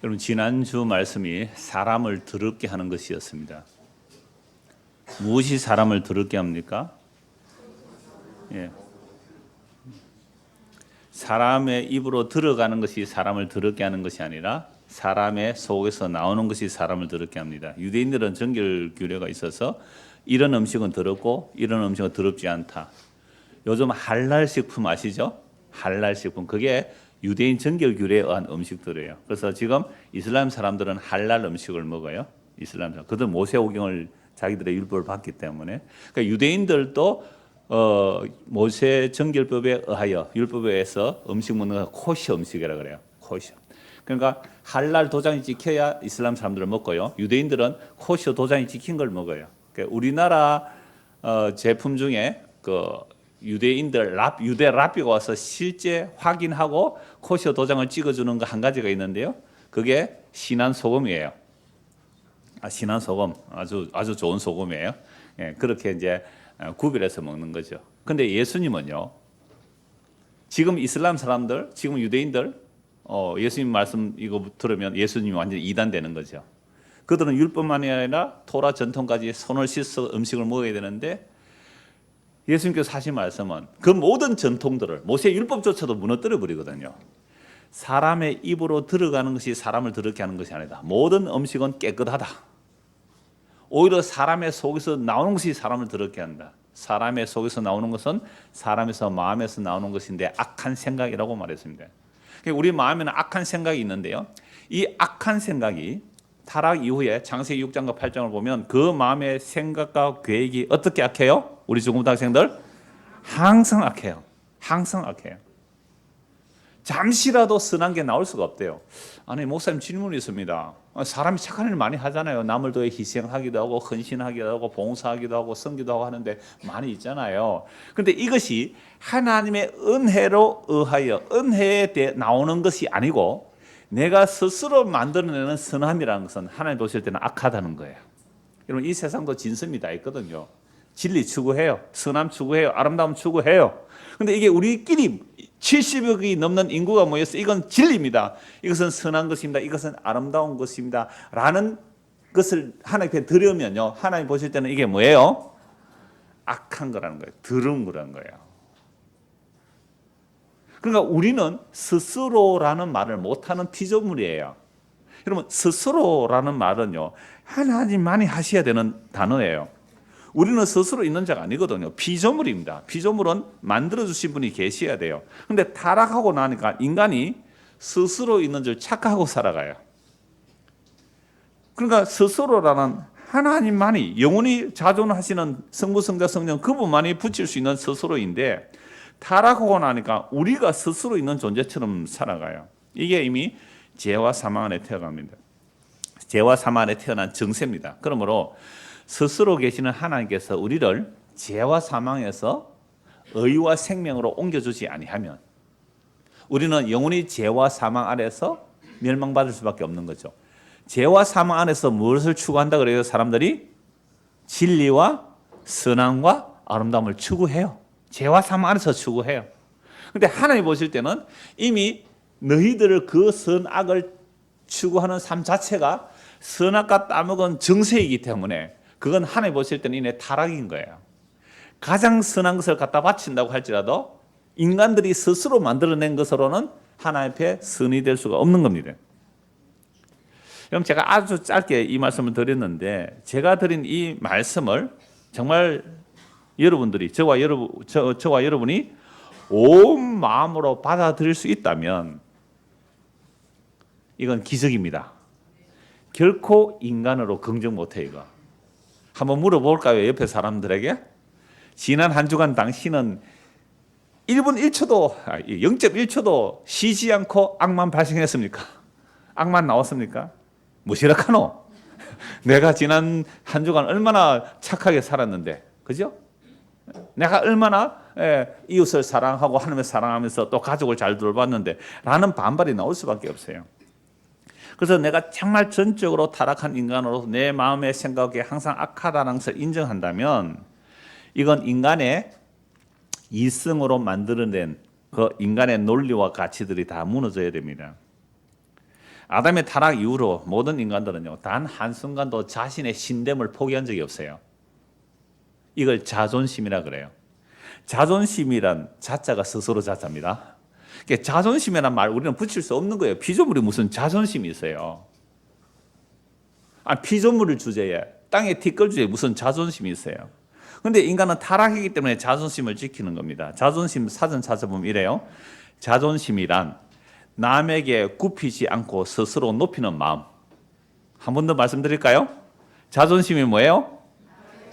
여러분 지난주 말씀이 사람을 더럽게 하는 것이었습니다. 무엇이 사람을 더럽게 합니까? 예. 사람의 입으로 들어가는 것이 사람을 더럽게 하는 것이 아니라 사람의 속에서 나오는 것이 사람을 더럽게 합니다. 유대인들은 정결 규례가 있어서 이런 음식은 더럽고 이런 음식은 더럽지 않다. 요즘 할랄 식품 아시죠? 할랄 식품. 그게 유대인 정결 규례에 의한 음식들이에요. 그래서 지금 이슬람 사람들은 할랄 음식을 먹어요. 이슬람 사람. 그들 모세오경을 자기들의 율법을 받기 때문에. 그러니까 유대인들도 모세 정결법에 의하여 율법에 의해서 음식 먹는 거 코시 음식이라 그래요. 코시. 그러니까 할랄 도장이 찍혀야 이슬람 사람들은 먹고요. 유대인들은 코시 도장이 찍힌 걸 먹어요. 그러니까 우리나라 제품 중에 유대인들 유대 랍비가 와서 실제 확인하고 코시어 도장을 찍어주는 거 한 가지가 있는데요. 그게 신한 소금이에요. 신한 소금 아주 좋은 소금이에요. 예, 그렇게 이제 구별해서 먹는 거죠. 근데 예수님은요. 지금 이슬람 사람들, 지금 유대인들 예수님 말씀 이거 들으면 예수님이 완전히 이단되는 거죠. 그들은 율법만이 아니라 토라 전통까지 손을 씻어 음식을 먹어야 되는데 예수님께서 하신 말씀은 그 모든 전통들을 모세 율법조차도 무너뜨려 버리거든요. 사람의 입으로 들어가는 것이 사람을 더럽게 하는 것이 아니다. 모든 음식은 깨끗하다. 오히려 사람의 속에서 나오는 것이 사람을 더럽게 한다. 사람의 속에서 나오는 것은 사람에서 마음에서 나오는 것인데 악한 생각이라고 말했습니다. 우리 마음에는 악한 생각이 있는데요. 이 악한 생각이 타락 이후에 창세기 6장과 8장을 보면 그 마음의 생각과 계획이 어떻게 악해요? 우리 중고등학생들 항상 악해요. 항상 악해요. 잠시라도 선한 게 나올 수가 없대요. 아니 목사님 질문이 있습니다. 사람이 착한 일 많이 하잖아요. 남을 위해 희생하기도 하고 헌신하기도 하고 봉사하기도 하고 섬기도 하고 하는데 많이 있잖아요. 그런데 이것이 하나님의 은혜로 의하여 은혜에 대해 나오는 것이 아니고 내가 스스로 만들어내는 선함이라는 것은 하나님 보실 때는 악하다는 거예요. 여러분 이 세상도 진선이 다 있거든요. 진리 추구해요. 선함 추구해요. 아름다움 추구해요. 그런데 이게 우리끼리 70억이 넘는 인구가 모여서 이건 진리입니다. 이것은 선한 것입니다. 이것은 아름다운 것입니다. 라는 것을 하나님께 들으면요. 하나님 보실 때는 이게 뭐예요? 악한 거라는 거예요. 더러운 거라는 거예요. 그러니까 우리는 스스로라는 말을 못하는 피조물이에요. 여러분 스스로라는 말은요. 하나님만이 하셔야 되는 단어예요. 우리는 스스로 있는 자가 아니거든요. 피조물입니다. 피조물은 만들어주신 분이 계셔야 돼요. 그런데 타락하고 나니까 인간이 스스로 있는 줄 착각하고 살아가요. 그러니까 스스로라는 하나님만이 영원히 자존하시는 성부, 성자, 성령 그분만이 붙일 수 있는 스스로인데 타락하고 나니까 우리가 스스로 있는 존재처럼 살아가요. 이게 이미 죄와 사망 안에 태어납니다. 죄와 사망 안에 태어난 정세입니다. 그러므로 스스로 계시는 하나님께서 우리를 죄와 사망에서 의와 생명으로 옮겨주지 아니하면 우리는 영원히 죄와 사망 아래서 멸망받을 수밖에 없는 거죠. 죄와 사망 안에서 무엇을 추구한다 그래요? 사람들이 진리와 선함과 아름다움을 추구해요. 죄와 사망 안에서 추구해요. 그런데 하나님 보실 때는 이미 너희들을 그 선악을 추구하는 삶 자체가 선악과 따먹은 정세이기 때문에 그건 하나님 보실 때는 이내 타락인 거예요. 가장 선한 것을 갖다 바친다고 할지라도 인간들이 스스로 만들어낸 것으로는 하나님 앞에 선이 될 수가 없는 겁니다. 그럼 제가 아주 짧게 이 말씀을 드렸는데 제가 드린 이 말씀을 정말 여러분들이 저와 여러분이 온 마음으로 받아들일 수 있다면 이건 기적입니다. 결코 인간으로 긍정 못해 이거. 한번 물어볼까요? 옆에 사람들에게. 지난 한 주간 당신은 1분 1초도 0.1초도 쉬지 않고 악만 발생했습니까? 악만 나왔습니까? 무시락하노? 내가 지난 한 주간 얼마나 착하게 살았는데 그죠? 내가 얼마나 이웃을 사랑하고 하나님을 사랑하면서 또 가족을 잘 돌봤는데 라는 반발이 나올 수밖에 없어요. 그래서 내가 정말 전적으로 타락한 인간으로 내 마음의 생각이 항상 악하다는 것을 인정한다면 이건 인간의 이성으로 만들어낸 그 인간의 논리와 가치들이 다 무너져야 됩니다. 아담의 타락 이후로 모든 인간들은요, 단 한순간도 자신의 신됨을 포기한 적이 없어요. 이걸 자존심이라 그래요. 자존심이란 자자가 스스로 자자입니다. 그러니까 자존심이란 말 우리는 붙일 수 없는 거예요. 피조물이 무슨 자존심이 있어요. 피조물을 주제에 땅에 티끌 주제에 무슨 자존심이 있어요. 그런데 인간은 타락이기 때문에 자존심을 지키는 겁니다. 자존심 사전 찾아보면 이래요. 자존심이란 남에게 굽히지 않고 스스로 높이는 마음. 한 번 더 말씀드릴까요? 자존심이 뭐예요?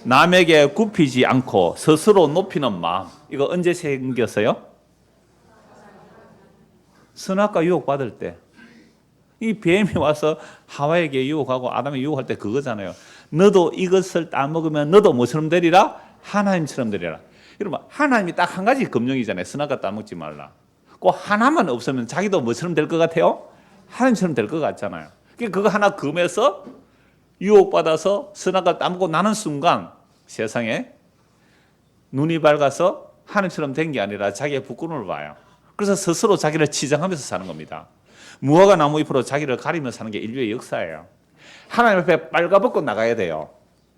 남에게 굽히지 않고 스스로 높이는 마음. 이거 언제 생겼어요? 선악과 유혹받을 때. 이 뱀이 와서 하와에게 유혹하고 아담에 유혹할 때 그거잖아요. 너도 이것을 따먹으면 너도 뭐처럼 되리라? 하나님처럼 되리라. 여러분, 하나님이 딱 한 가지 검령이잖아요. 선악과 따먹지 말라. 꼭 하나만 없으면 자기도 뭐처럼 될 것 같아요? 하나님처럼 될 것 같잖아요. 그거 하나 금해서 유혹받아서 선악과 따먹고 나는 순간 세상에 눈이 밝아서 하나님처럼 된 게 아니라 자기의 부끄러움을 봐요. 그래서 스스로 자기를 치장하면서 사는 겁니다. 무화과 나무 잎으로 자기를 가리며 사는 게 인류의 역사예요. 하나님 앞에 빨가벗고 나가야 돼요.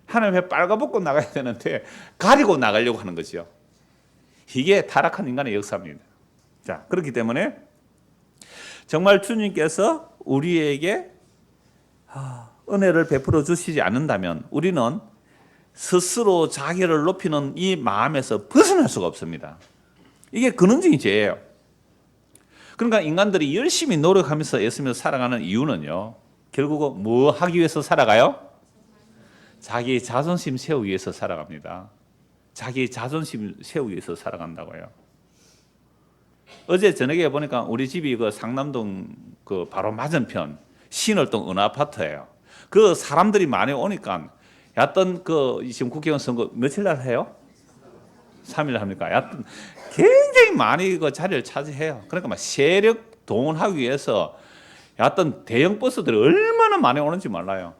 하나님 앞에 빨가벗고 나가야 되는데 가리고 나가려고 하는 거죠. 이게 타락한 인간의 역사입니다. 자, 그렇기 때문에 정말 주님께서 우리에게 은혜를 베풀어 주시지 않는다면 우리는 스스로 자기를 높이는 이 마음에서 벗어날 수가 없습니다. 이게 근원적인 죄예요. 그러니까 인간들이 열심히 노력하면서 애쓰면서 살아가는 이유는요, 결국은 뭐 하기 위해서 살아가요? 자기 자존심 세우기 위해서 살아갑니다. 자기 자존심 세우기 위해서 살아간다고요. 어제 저녁에 보니까 우리 집이 그 상남동 그 바로 맞은편 신월동 어느 아파트예요. 그 사람들이 많이 오니까 얕던 그 지금 국회의원 선거 며칠 날 해요? 3일 합니까? 얕던 굉장히 많이 그 자리를 차지해요. 그러니까 막 세력 동원하기 위해서 얕던 대형 버스들이 얼마나 많이 오는지 몰라요.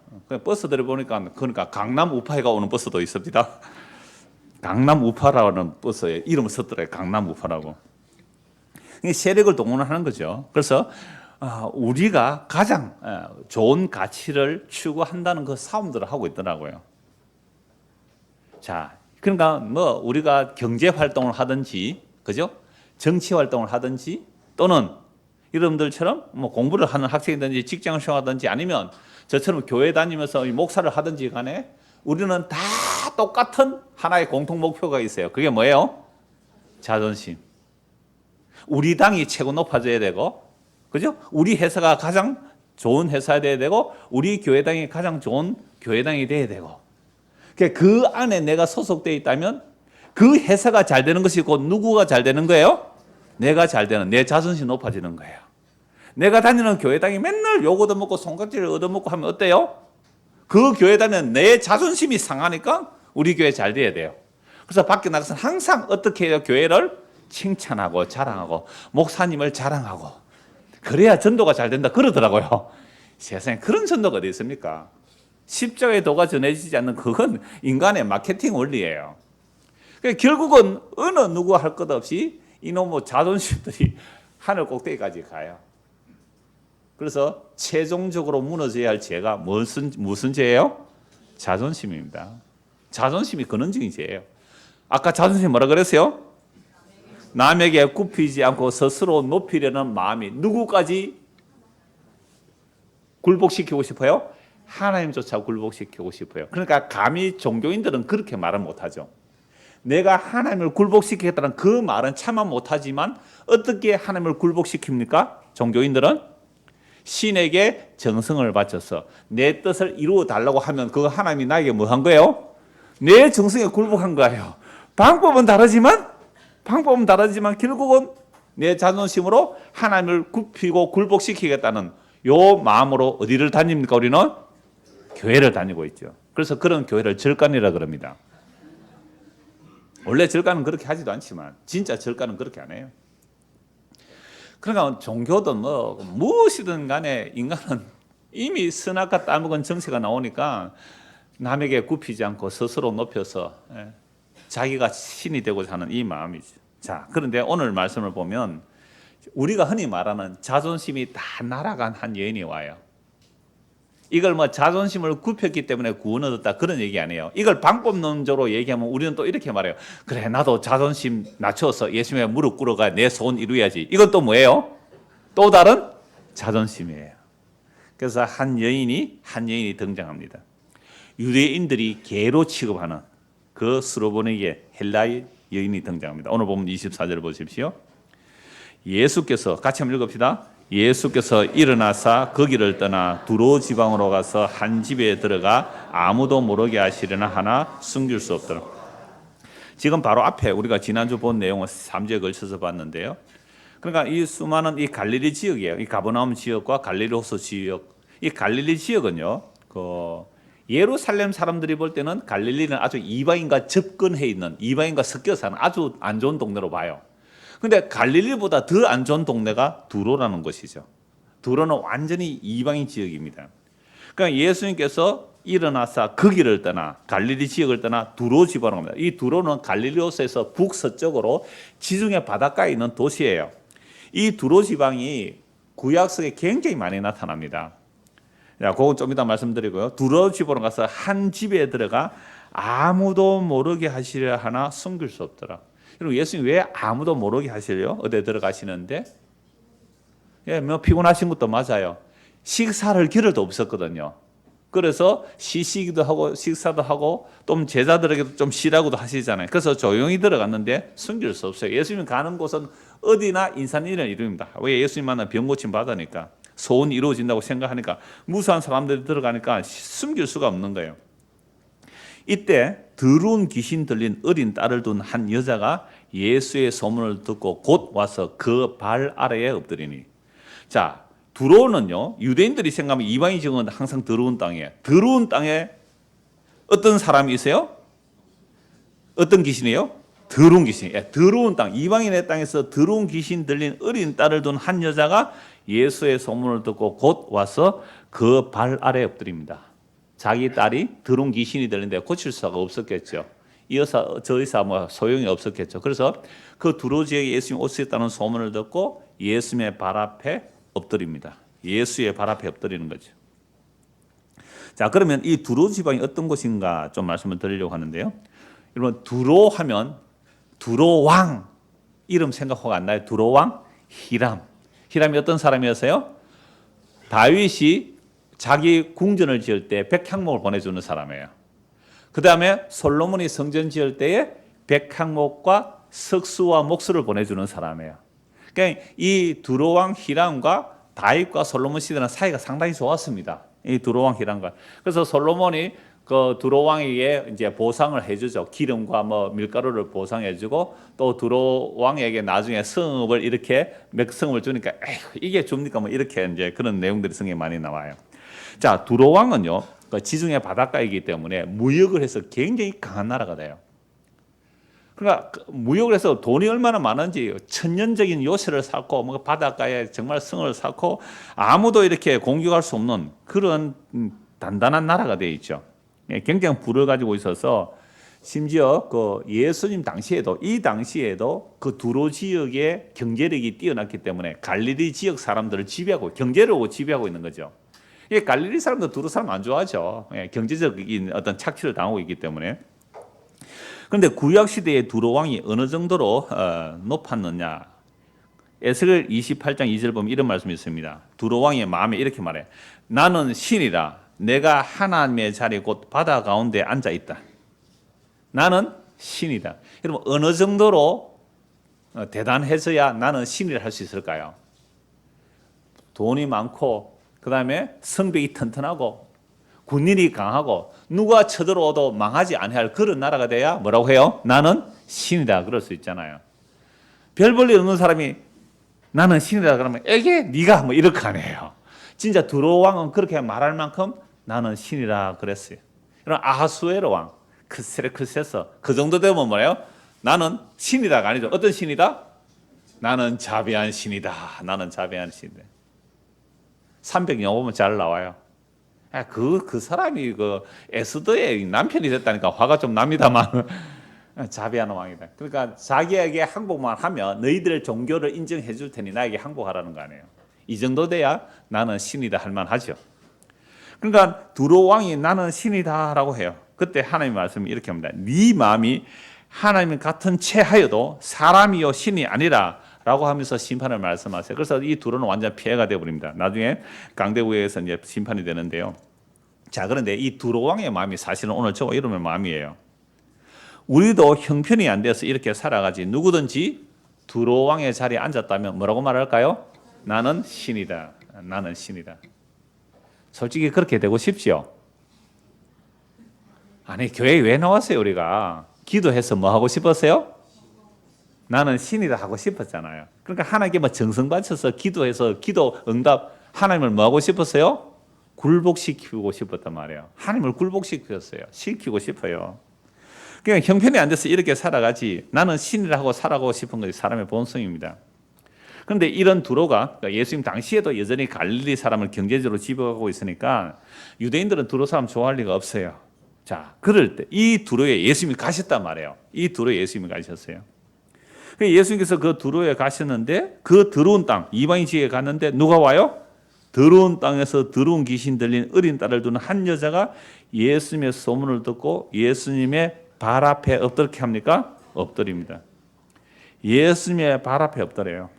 버스들을 보니까 그러니까 강남 우파가 오는 버스도 있습니다. 강남 우파라는 버스에 이름을 썼더래요. 강남 우파라고. 세력을 동원하는 거죠. 그래서 우리가 가장 좋은 가치를 추구한다는 그 싸움들을 하고 있더라고요. 자, 그러니까 뭐 우리가 경제 활동을 하든지, 그죠? 정치 활동을 하든지, 또는 여러분들처럼 뭐 공부를 하는 학생이든지 직장을 생활하든지 아니면 저처럼 교회 다니면서 목사를 하든지 간에 우리는 다 똑같은 하나의 공통 목표가 있어요. 그게 뭐예요? 자존심. 우리 당이 최고 높아져야 되고, 그죠? 우리 회사가 가장 좋은 회사가 돼야 되고, 우리 교회당이 가장 좋은 교회당이 돼야 되고, 그 안에 내가 소속되어 있다면 그 회사가 잘 되는 것이 곧 누구가 잘 되는 거예요? 내가 잘 되는, 내 자존심이 높아지는 거예요. 내가 다니는 교회당이 맨날 욕 얻어먹고 손가락질을 얻어먹고 하면 어때요? 그 교회당은 내 자존심이 상하니까 우리 교회 잘 돼야 돼요. 그래서 밖에 나가서 항상 어떻게 해요? 교회를 칭찬하고 자랑하고 목사님을 자랑하고 그래야 전도가 잘 된다 그러더라고요. 세상에 그런 전도가 어디 있습니까? 십자가의 도가 전해지지 않는 그건 인간의 마케팅 원리예요. 그러니까 결국은 어느 누구 할 것 없이 이놈의 자존심들이 하늘 꼭대기까지 가요. 그래서 최종적으로 무너져야 할 죄가 무슨 죄예요? 자존심입니다. 자존심이 근원적인 죄예요. 아까 자존심 뭐라 그랬어요? 남에게 굽히지 않고 스스로 높이려는 마음이 누구까지 굴복시키고 싶어요? 하나님조차 굴복시키고 싶어요. 그러니까 감히 종교인들은 그렇게 말은 못하죠. 내가 하나님을 굴복시키겠다는 그 말은 차마 못하지만 어떻게 하나님을 굴복시킵니까? 종교인들은 신에게 정성을 바쳐서 내 뜻을 이루어 달라고 하면 그거 하나님이 나에게 뭐 한 거예요? 내 정성에 굴복한 거예요. 방법은 다르지만 결국은 내 자존심으로 하나님을 굽히고 굴복시키겠다는 요 마음으로 어디를 다닙니까? 우리는 교회를 다니고 있죠. 그래서 그런 교회를 절간이라 그럽니다. 원래 절간은 그렇게 하지도 않지만 진짜 절간은 그렇게 안 해요. 그러니까 종교든 무엇이든 간에 인간은 이미 선악과 따먹은 정체가 나오니까 남에게 굽히지 않고 스스로 높여서 자기가 신이 되고자 하는 이 마음이죠. 자, 그런데 오늘 말씀을 보면 우리가 흔히 말하는 자존심이 다 날아간 한 여인이 와요. 이걸 뭐 자존심을 굽혔기 때문에 구원을 얻었다 그런 얘기 아니에요. 이걸 방법론적으로 얘기하면 우리는 또 이렇게 말해요. 그래, 나도 자존심 낮춰서 예수님의 무릎 꿇어가 내 소원 이루어야지. 이건 또 뭐예요? 또 다른 자존심이에요. 그래서 한 여인이 등장합니다. 유대인들이 개로 취급하는 그 스로보니게 헬라의 여인이 등장합니다. 오늘 보면 24절 보십시오. 예수께서 같이 한번 읽읍시다. 예수께서 일어나사 거기를 떠나 두로 지방으로 가서 한 집에 들어가 아무도 모르게 하시려나 하나 숨길 수 없더라. 지금 바로 앞에 우리가 지난주 본 내용을 3주에 걸쳐서 봤는데요. 그러니까 이 수많은 이 갈릴리 지역이에요. 이 가버나움 지역과 갈릴리 호수 지역. 이 갈릴리 지역은요. 예루살렘 사람들이 볼 때는 갈릴리는 아주 이방인과 접근해 있는, 이방인과 섞여 사는 아주 안 좋은 동네로 봐요. 근데 갈릴리보다 더 안 좋은 동네가 두로라는 것이죠. 두로는 완전히 이방인 지역입니다. 그러니까 예수님께서 일어나서 그 길을 떠나 갈릴리 지역을 떠나 두로 지방으로 갑니다. 이 두로는 갈릴리 호수에서 북서쪽으로 지중해 바닷가에 있는 도시예요. 이 두로 지방이 구약 속에 굉장히 많이 나타납니다. 자, 그건 좀 이따 말씀드리고요. 두로 지방으로 가서 한 집에 들어가 아무도 모르게 하시려 하나 숨길 수 없더라. 여러분, 예수님 왜 아무도 모르게 하시려요? 어디 들어가시는데? 예, 뭐 피곤하신 것도 맞아요. 식사를 기를도 없었거든요. 그래서 쉬시기도 하고 식사도 하고 또 제자들에게도 좀 쉬라고도 하시잖아요. 그래서 조용히 들어갔는데 숨길 수 없어요. 예수님 가는 곳은 어디나 인산인해를 이룹니다. 왜? 예수님 만나 병 고침 받으니까 소원이 이루어진다고 생각하니까 무수한 사람들이 들어가니까 숨길 수가 없는 거예요. 이때 더러운 귀신 들린 어린 딸을 둔 한 여자가 예수의 소문을 듣고 곧 와서 그 발 아래에 엎드리니. 자, 두로는요, 유대인들이 생각하면 이방인 지역은 항상 더러운 땅이에요. 더러운 땅에 어떤 사람이 있어요? 어떤 귀신이에요? 더러운 귀신. 예, 더러운 땅, 이방인의 땅에서 더러운 귀신 들린 어린 딸을 둔 한 여자가 예수의 소문을 듣고 곧 와서 그 발 아래에 엎드립니다. 자기 딸이 더러운 귀신이 들리는데 고칠 수가 없었겠죠. 이 의사, 저 의사 뭐 소용이 없었겠죠. 그래서 그 두로 지역에 예수님이 오셨다는 소문을 듣고 예수님의 발 앞에 엎드립니다. 예수의 발 앞에 엎드리는 거죠. 자, 그러면 이 두로 지방이 어떤 곳인가 좀 말씀을 드리려고 하는데요. 여러분, 두로 하면 두로 왕 이름 생각하고 안 나요? 두로 왕 히람. 히람이 어떤 사람이었어요? 다윗이 자기 궁전을 지을 때 백향목을 보내주는 사람이에요. 그 다음에 솔로몬이 성전 지을 때에 백향목과 석수와 목수를 보내주는 사람이에요. 그러니까 이 두로왕 히람과 다윗과 솔로몬 시대는 사이가 상당히 좋았습니다. 이 두로왕 히람과. 그래서 솔로몬이 그 두로왕에게 이제 보상을 해주죠. 기름과 뭐 밀가루를 보상해주고 또 두로왕에게 나중에 성읍을 이렇게 맥성읍을 주니까 에휴, 이게 줍니까? 뭐 이렇게 이제 그런 내용들이 성경에 많이 나와요. 자, 두로왕은요, 그 지중해 바닷가이기 때문에 무역을 해서 굉장히 강한 나라가 돼요. 그러니까 무역을 해서 돈이 얼마나 많은지 천년적인 요새를 쌓고 뭐 바닷가에 정말 성을 쌓고 아무도 이렇게 공격할 수 없는 그런 단단한 나라가 되어 있죠. 굉장히 부를 가지고 있어서 심지어 그 예수님 당시에도 이 당시에도 그 두로 지역의 경제력이 뛰어났기 때문에 갈릴리 지역 사람들을 지배하고 경제력으로 지배하고 있는 거죠. 이 갈릴리 사람도 두로 사람 안 좋아하죠. 경제적인 어떤 착취를 당하고 있기 때문에. 그런데 구약 시대의 두로 왕이 어느 정도로 높았느냐? 에스겔 28장 2절 보면 이런 말씀이 있습니다. 두로 왕의 마음에 이렇게 말해. 나는 신이라. 내가 하나님의 자리 곧 바다 가운데 앉아 있다. 나는 신이다. 여러분 어느 정도로 대단해져야 나는 신이라 할 수 있을까요? 돈이 많고 그 다음에 성벽이 튼튼하고 군인이 강하고 누가 쳐들어오도 망하지 않을 그런 나라가 돼야 뭐라고 해요? 나는 신이다 그럴 수 있잖아요. 별 볼 일 없는 사람이 나는 신이다 그러면 에게 네가 뭐 이렇게 하네요. 진짜 두로 왕은 그렇게 말할 만큼 나는 신이라 그랬어요. 이런 아하수에로 왕, 크세서 그 정도 되면 뭐예요? 나는 신이다가 아니죠. 어떤 신이다? 나는 자비한 신이다. 나는 자비한 신이다. 300년 보면 잘 나와요. 그 사람이 그 에스더의 남편이 됐다니까 화가 좀 납니다만 자비하는 왕이다. 그러니까 자기에게 항복만 하면 너희들의 종교를 인정해 줄 테니 나에게 항복하라는 거 아니에요. 이 정도 돼야 나는 신이다 할 만하죠. 그러니까 두로 왕이 나는 신이다라고 해요. 그때 하나님 말씀이 이렇게 합니다. 네 마음이 하나님 같은 채하여도 사람이요 신이 아니라 라고 하면서 심판을 말씀하세요. 그래서 이 두로는 완전 피해가 되어버립니다. 나중에 강대국에서 이제 심판이 되는데요. 자, 그런데 이 두로 왕의 마음이 사실은 오늘 저와 여러분의 마음이에요. 우리도 형편이 안 돼서 이렇게 살아가지 누구든지 두로 왕의 자리에 앉았다면 뭐라고 말할까요? 나는 신이다. 나는 신이다. 솔직히 그렇게 되고 싶지요? 아니, 교회에 왜 나왔어요, 우리가? 기도해서 뭐 하고 싶었어요? 나는 신이다 하고 싶었잖아요. 그러니까 하나님께 뭐 정성 바쳐서 기도해서 기도 응답 하나님을 뭐 하고 싶었어요? 굴복시키고 싶었단 말이에요. 하나님을 굴복시켰어요. 시키고 싶어요. 그냥 형편이 안 돼서 이렇게 살아가지 나는 신이라고 살아가고 싶은 것이 사람의 본성입니다. 그런데 이런 두로가 예수님 당시에도 여전히 갈릴리 사람을 경제적으로 지배하고 있으니까 유대인들은 두로 사람 좋아할 리가 없어요. 자, 그럴 때 이 두로에 예수님이 가셨단 말이에요. 이 두로에 예수님이 가셨어요. 예수님께서 그 두로에 가셨는데 그 더러운 땅 이방인 지역에 갔는데 누가 와요? 더러운 땅에서 더러운 귀신 들린 어린 딸을 두는 한 여자가 예수님의 소문을 듣고 예수님의 발 앞에 어떻게 합니까? 엎드립니다. 예수님의 발 앞에 엎드려요.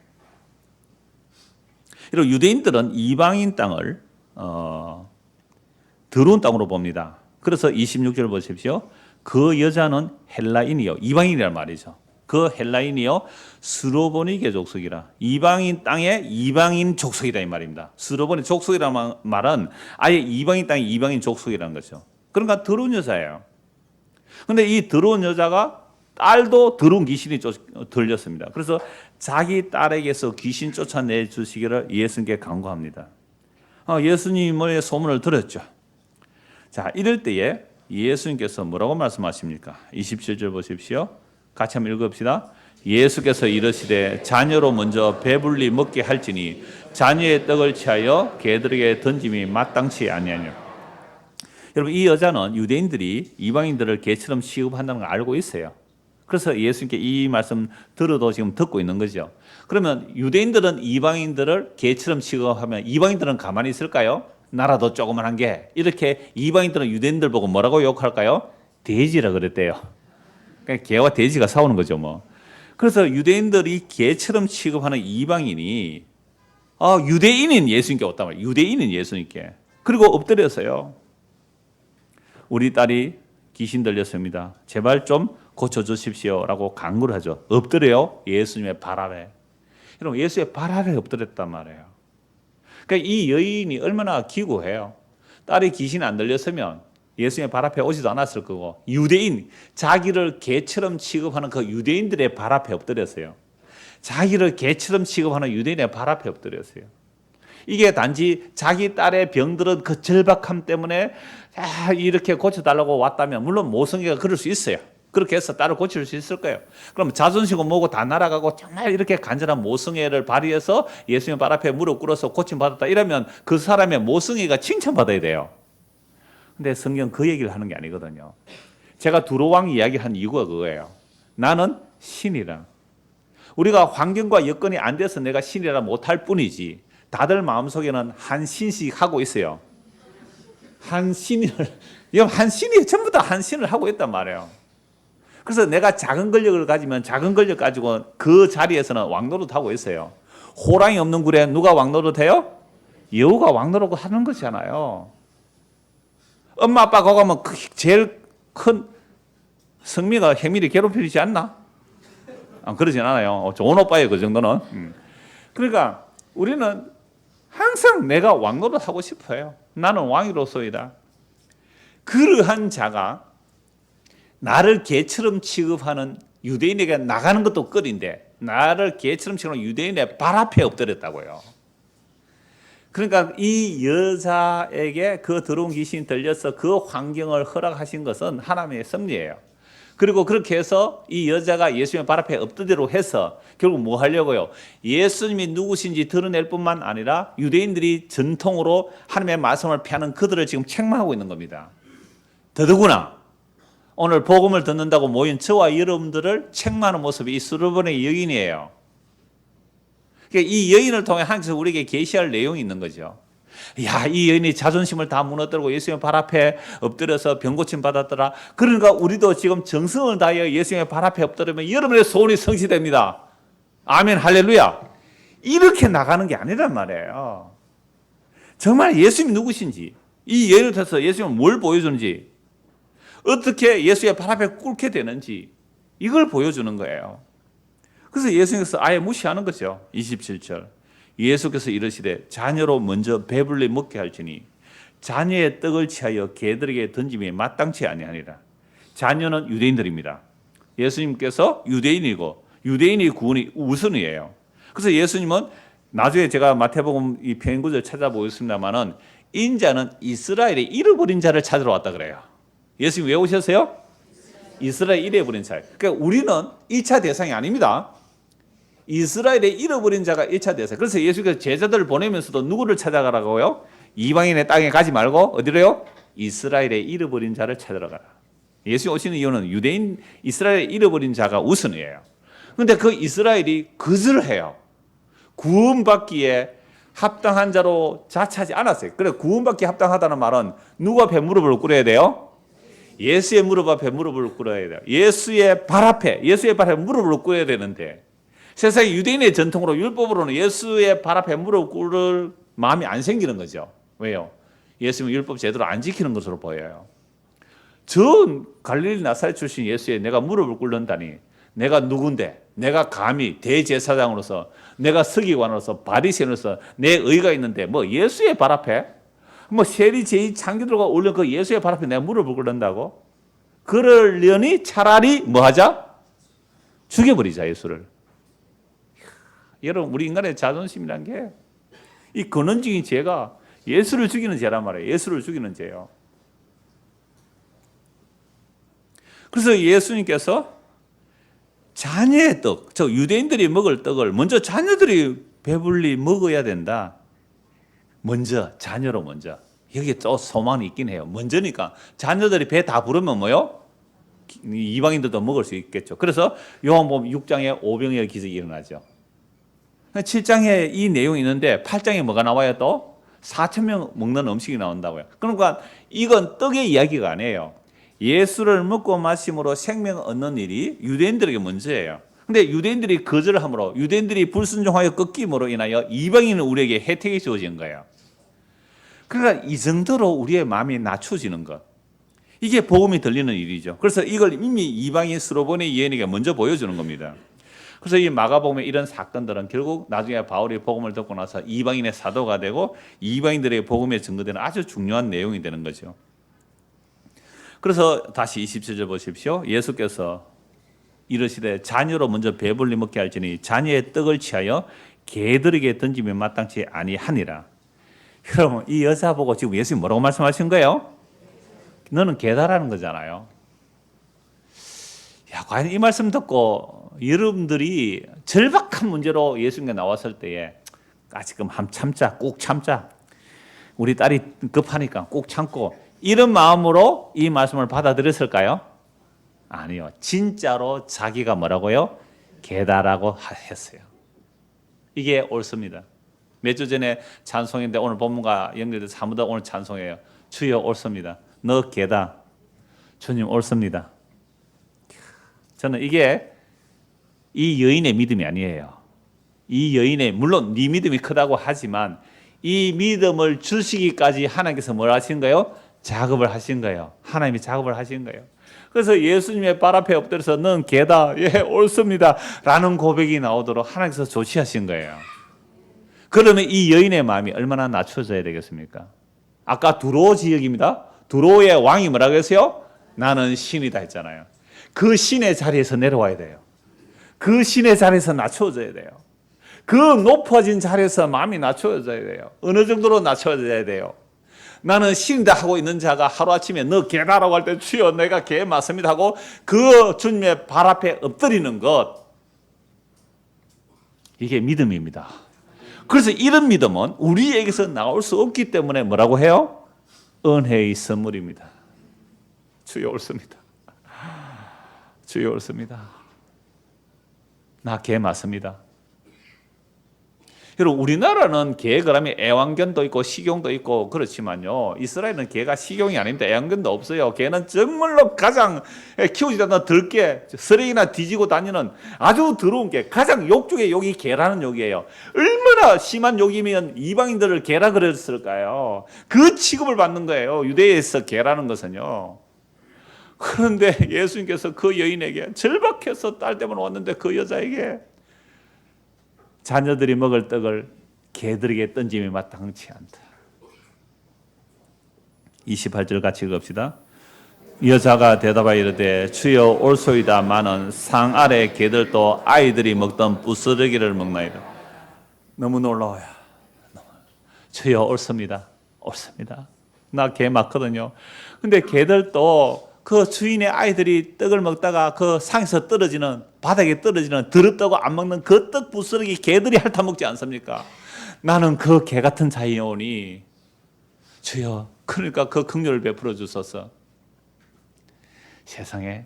그리고 유대인들은 이방인 땅을 더러운 땅으로 봅니다. 그래서 26절 보십시오. 그 여자는 헬라인이요. 이방인이란 말이죠. 그 헬라인이요. 스로보니게 족속이라. 이방인 땅의 이방인 족속이다 이 말입니다. 스로보니 족속이라는 말은 아예 이방인 땅의 이방인 족속이라는 거죠. 그러니까 더러운 여자예요. 그런데 이 더러운 여자가 딸도 더러운 귀신이 들렸습니다. 그래서 자기 딸에게서 귀신 쫓아내 주시기를 예수님께 간구합니다. 예수님의 소문을 들었죠. 자, 이럴 때에 예수님께서 뭐라고 말씀하십니까? 27절 보십시오. 같이 한번 읽읍시다. 예수께서 이르시되 자녀로 먼저 배불리 먹게 할지니 자녀의 떡을 취하여 개들에게 던짐이 마땅치 아니하뇨. 여러분, 이 여자는 유대인들이 이방인들을 개처럼 취급한다는 걸 알고 있어요. 그래서 예수님께 이 말씀 들어도 지금 듣고 있는 거죠. 그러면 유대인들은 이방인들을 개처럼 취급하면 이방인들은 가만히 있을까요? 나라도 조그만한 게 이렇게 이방인들은 유대인들 보고 뭐라고 욕할까요? 돼지라 그랬대요. 그러니까 개와 돼지가 싸우는 거죠, 뭐. 그래서 유대인들이 개처럼 취급하는 이방인이 유대인인 예수님께 왔단 말이에요. 유대인인 예수님께. 그리고 엎드렸어요. 우리 딸이 귀신 들렸습니다. 제발 좀 고쳐주십시오라고 간구를 하죠. 엎드려요. 예수님의 발 아래. 여러분, 예수의 발 아래 엎드렸단 말이에요. 그러니까 이 여인이 얼마나 기구해요. 딸이 귀신 안 들렸으면 예수님의 발 앞에 오지도 않았을 거고, 유대인, 자기를 개처럼 취급하는 그 유대인들의 발 앞에 엎드렸어요. 자기를 개처럼 취급하는 유대인의 발 앞에 엎드렸어요. 이게 단지 자기 딸의 병들은 그 절박함 때문에 이렇게 고쳐달라고 왔다면 물론 모성애가 그럴 수 있어요. 그렇게 해서 딸을 고칠 수 있을 거예요. 그럼 자존심은 뭐고 다 날아가고 정말 이렇게 간절한 모성애를 발휘해서 예수님 발 앞에 무릎 꿇어서 고침받았다 이러면 그 사람의 모성애가 칭찬받아야 돼요. 근데 성경 그 얘기를 하는 게 아니거든요. 제가 두로왕 이야기한 이유가 그거예요. 나는 신이라. 우리가 환경과 여건이 안 돼서 내가 신이라 못할 뿐이지 다들 마음속에는 한 신씩 하고 있어요. 한 신을 전부 다 한 신을 하고 있단 말이에요. 그래서 내가 작은 권력을 가지면 작은 권력 가지고 그 자리에서는 왕노릇 하고 있어요. 호랑이 없는 굴에 누가 왕노릇 해요? 여우가 왕노릇 하는 것이잖아요. 엄마 아빠 거기 가면 제일 큰 성미가 혜밀이 괴롭히지 않나? 그러진 않아요. 좋은 오빠예요, 그 정도는. 그러니까 우리는 항상 내가 왕노릇 하고 싶어요. 나는 왕이로소이다. 그러한 자가 나를 개처럼 취급하는 유대인에게 나가는 것도 끓인데 나를 개처럼 취급하는 유대인의 발 앞에 엎드렸다고요. 그러니까 이 여자에게 그 더러운 귀신이 들려서 그 환경을 허락하신 것은 하나님의 섭리예요. 그리고 그렇게 해서 이 여자가 예수님의 발 앞에 엎드리도록 해서 결국 뭐 하려고요? 예수님이 누구신지 드러낼 뿐만 아니라 유대인들이 전통으로 하나님의 말씀을 피하는 그들을 지금 책망하고 있는 겁니다. 더더구나 오늘 복음을 듣는다고 모인 저와 여러분들을 책망하는 모습이 이 수르번의 여인이에요. 그러니까 이 여인을 통해 하나님께서 우리에게 계시할 내용이 있는 거죠. 야, 이 여인이 자존심을 다 무너뜨리고 예수님의 발 앞에 엎드려서 병 고침 받았더라. 그러니까 우리도 지금 정성을 다하여 예수님의 발 앞에 엎드리면 여러분의 소원이 성취됩니다. 아멘, 할렐루야. 이렇게 나가는 게 아니란 말이에요. 정말 예수님이 누구신지, 이 예를 들어서 예수님은 뭘 보여주는지, 어떻게 예수의 발 앞에 꿇게 되는지 이걸 보여주는 거예요. 그래서 예수님께서 아예 무시하는 거죠. 27절. 예수께서 이르시되 자녀로 먼저 배불리 먹게 할지니 자녀의 떡을 취하여 개들에게 던짐이 마땅치 아니하니라. 자녀는 유대인들입니다. 예수님께서 유대인이고 유대인의 구원이 우선이에요. 그래서 예수님은 나중에 제가 마태복음 이 편구절 찾아보겠습니다만은 인자는 이스라엘의 잃어버린 자를 찾으러 왔다 그래요. 예수님 왜 오셨어요? 이스라엘 잃어버린 자. 그러니까 우리는 1차 대상이 아닙니다. 이스라엘의 잃어버린 자가 1차 대상. 그래서 예수께서 제자들을 보내면서도 누구를 찾아가라고요? 이방인의 땅에 가지 말고 어디로요? 이스라엘의 잃어버린 자를 찾으러 가라. 예수 오시는 이유는 유대인 이스라엘의 잃어버린 자가 우선이에요. 그런데 그 이스라엘이 거절해요. 구원받기에 합당한 자로 자처하지 않았어요. 그래 구원받기 합당하다는 말은 누구 앞에 무릎을 꿇어야 돼요? 예수의 무릎 앞에 무릎을 꿇어야 돼요. 예수의 발 앞에 무릎을 꿇어야 되는데 세상의 유대인의 전통으로 율법으로는 예수의 발 앞에 무릎 꿇을 마음이 안 생기는 거죠. 왜요? 예수님은 율법 제대로 안 지키는 것으로 보여요. 전 갈릴리 나사렛 출신 예수에 내가 무릎을 꿇는다니 내가 누군데 내가 감히 대제사장으로서 내가 서기관으로서 바리새인으로서 내 의가 있는데 뭐 예수의 발 앞에 뭐 세리 제이 창기들과 올린 그 예수의 발 앞에 내가 무릎을 꿇는다고? 그러려니 차라리 뭐 하자? 죽여버리자 예수를. 여러분 우리 인간의 자존심이란 게 이 근원적인 죄가 예수를 죽이는 죄란 말이에요. 예수를 죽이는 죄요. 그래서 예수님께서 자녀의 떡, 저 유대인들이 먹을 떡을 먼저 자녀들이 배불리 먹어야 된다. 먼저 자녀로 먼저. 여기에 또 소망이 있긴 해요. 먼저니까 자녀들이 배 다 부르면 뭐요? 이방인들도 먹을 수 있겠죠. 그래서 요한복음 6장에 오병이어 기적이 일어나죠. 7장에 이 내용이 있는데 8장에 뭐가 나와요 또? 4,000명 먹는 음식이 나온다고요. 그러니까 이건 떡의 이야기가 아니에요. 예수를 먹고 마심으로 생명을 얻는 일이 유대인들에게 먼저예요. 근데 유대인들이 거절을 함으로 유대인들이 불순종하여 꺾임으로 인하여 이방인은 우리에게 혜택이 주어진 거예요. 그러니까 이 정도로 우리의 마음이 낮춰지는 것. 이게 복음이 들리는 일이죠. 그래서 이걸 이미 이방인 스로본의 예언에게 먼저 보여주는 겁니다. 그래서 이 마가복음의 이런 사건들은 결국 나중에 바울이 복음을 듣고 나서 이방인의 사도가 되고 이방인들의 복음에 증거되는 아주 중요한 내용이 되는 거죠. 그래서 다시 27절 보십시오. 예수께서 이르시되 자녀로 먼저 배불리 먹게 할지니 자녀의 떡을 취하여 개들에게 던지면 마땅치 아니하니라. 여러분 이 여자 보고 지금 예수님 뭐라고 말씀하신 거예요? 너는 개다라는 거잖아요. 야, 과연 이 말씀 듣고 여러분들이 절박한 문제로 예수님께 나왔을 때에 지금 참자, 꼭 참자. 우리 딸이 급하니까 꼭 참고 이런 마음으로 이 말씀을 받아들였을까요? 아니요. 진짜로 자기가 뭐라고요? 개다라고 했어요. 이게 옳습니다. 몇 주 전에 찬송인데 오늘 본문과 연결돼서 한 번 더 오늘 찬송해요. 주여 옳습니다. 너 개다. 주님 옳습니다. 저는 이게 이 여인의 믿음이 아니에요. 이 여인의 물론 네 믿음이 크다고 하지만 이 믿음을 주시기까지 하나님께서 뭘 하신 거예요? 작업을 하신 거예요. 하나님이 작업을 하신 거예요. 그래서 예수님의 발 앞에 엎드려서 넌 개다. 예, 옳습니다. 라는 고백이 나오도록 하나님께서 조치하신 거예요. 그러면 이 여인의 마음이 얼마나 낮춰져야 되겠습니까? 아까 두로 지역입니다. 두로의 왕이 뭐라고 했어요? 나는 신이다 했잖아요. 그 신의 자리에서 내려와야 돼요. 그 신의 자리에서 낮춰져야 돼요. 그 높아진 자리에서 마음이 낮춰져야 돼요. 어느 정도로 낮춰져야 돼요? 나는 신이다 하고 있는 자가 하루아침에 너 개다라고 할 때 주여 내가 개 맞습니다 하고 그 주님의 발 앞에 엎드리는 것, 이게 믿음입니다. 그래서 이런 믿음은 우리에게서 나올 수 없기 때문에 뭐라고 해요? 은혜의 선물입니다. 주여 옳습니다. 주여 옳습니다. 나 개 맞습니다. 여러분, 우리나라는 개 그러면 애완견도 있고 식용도 있고 그렇지만요, 이스라엘은 개가 식용이 아닙니다. 애완견도 없어요. 개는 정말로 가장 키우지도 않는 들개, 쓰레기나 뒤지고 다니는 아주 더러운 개, 가장 욕 중에 욕이 개라는 욕이에요. 얼마나 심한 욕이면 이방인들을 개라 그랬을까요? 그 취급을 받는 거예요, 유대에서 개라는 것은요. 그런데 예수님께서 그 여인에게 절박해서 딸 때문에 왔는데 그 여자에게 자녀들이 먹을 떡을 개들에게 던짐이 마땅치 않다. 28절 같이 읽읍시다. 여자가 대답하여 이르되 주여 옳소이다마는 상 아래 개들도 아이들이 먹던 부스러기를 먹나이다. 너무 놀라워요. 주여 옳습니다. 옳습니다. 나 개 맞거든요. 근데 개들도 그 주인의 아이들이 떡을 먹다가 그 상에서 떨어지는, 바닥에 떨어지는 더럽다고 안 먹는 그 떡 부스러기 개들이 핥아 먹지 않습니까? 나는 그 개 같은 자이오니 주여, 그러니까 그 긍휼을 베풀어 주소서. 세상에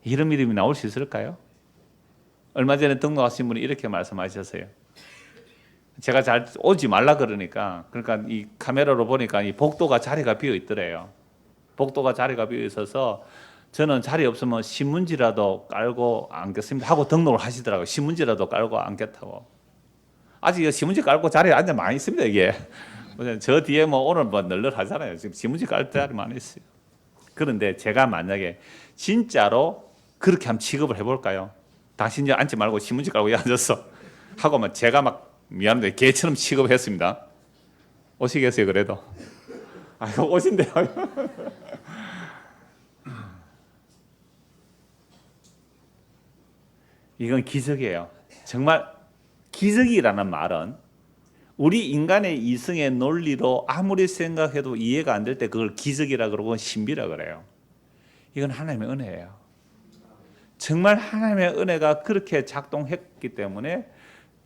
이런 믿음이 나올 수 있을까요? 얼마 전에 등록하신 분이 이렇게 말씀하셨어요. 제가 잘 오지 말라 그러니까 이 카메라로 보니까 이 복도가 자리가 비어 있더래요. 복도가 자리가 비어 있어서 저는 자리 없으면 신문지라도 깔고 앉겠습니다 하고 등록을 하시더라고요. 신문지라도 깔고 앉겠다고. 아직 신문지 깔고 자리에 앉아 많이 있습니다, 이게. 저 뒤에 오늘 널널하잖아요. 지금 신문지 깔 자리 많이 있어요. 그런데 제가 만약에 진짜로 그렇게 한번 취급을 해볼까요? 당신이 앉지 말고 신문지 깔고 앉았어 하고만 제가 막 미안한데 개처럼 취급했습니다. 오시겠어요, 그래도? 아이고, 오신대요. 이건 기적이에요. 정말 기적이라는 말은 우리 인간의 이성의 논리로 아무리 생각해도 이해가 안 될 때 그걸 기적이라 그러고 신비라 그래요. 이건 하나님의 은혜예요. 정말 하나님의 은혜가 그렇게 작동했기 때문에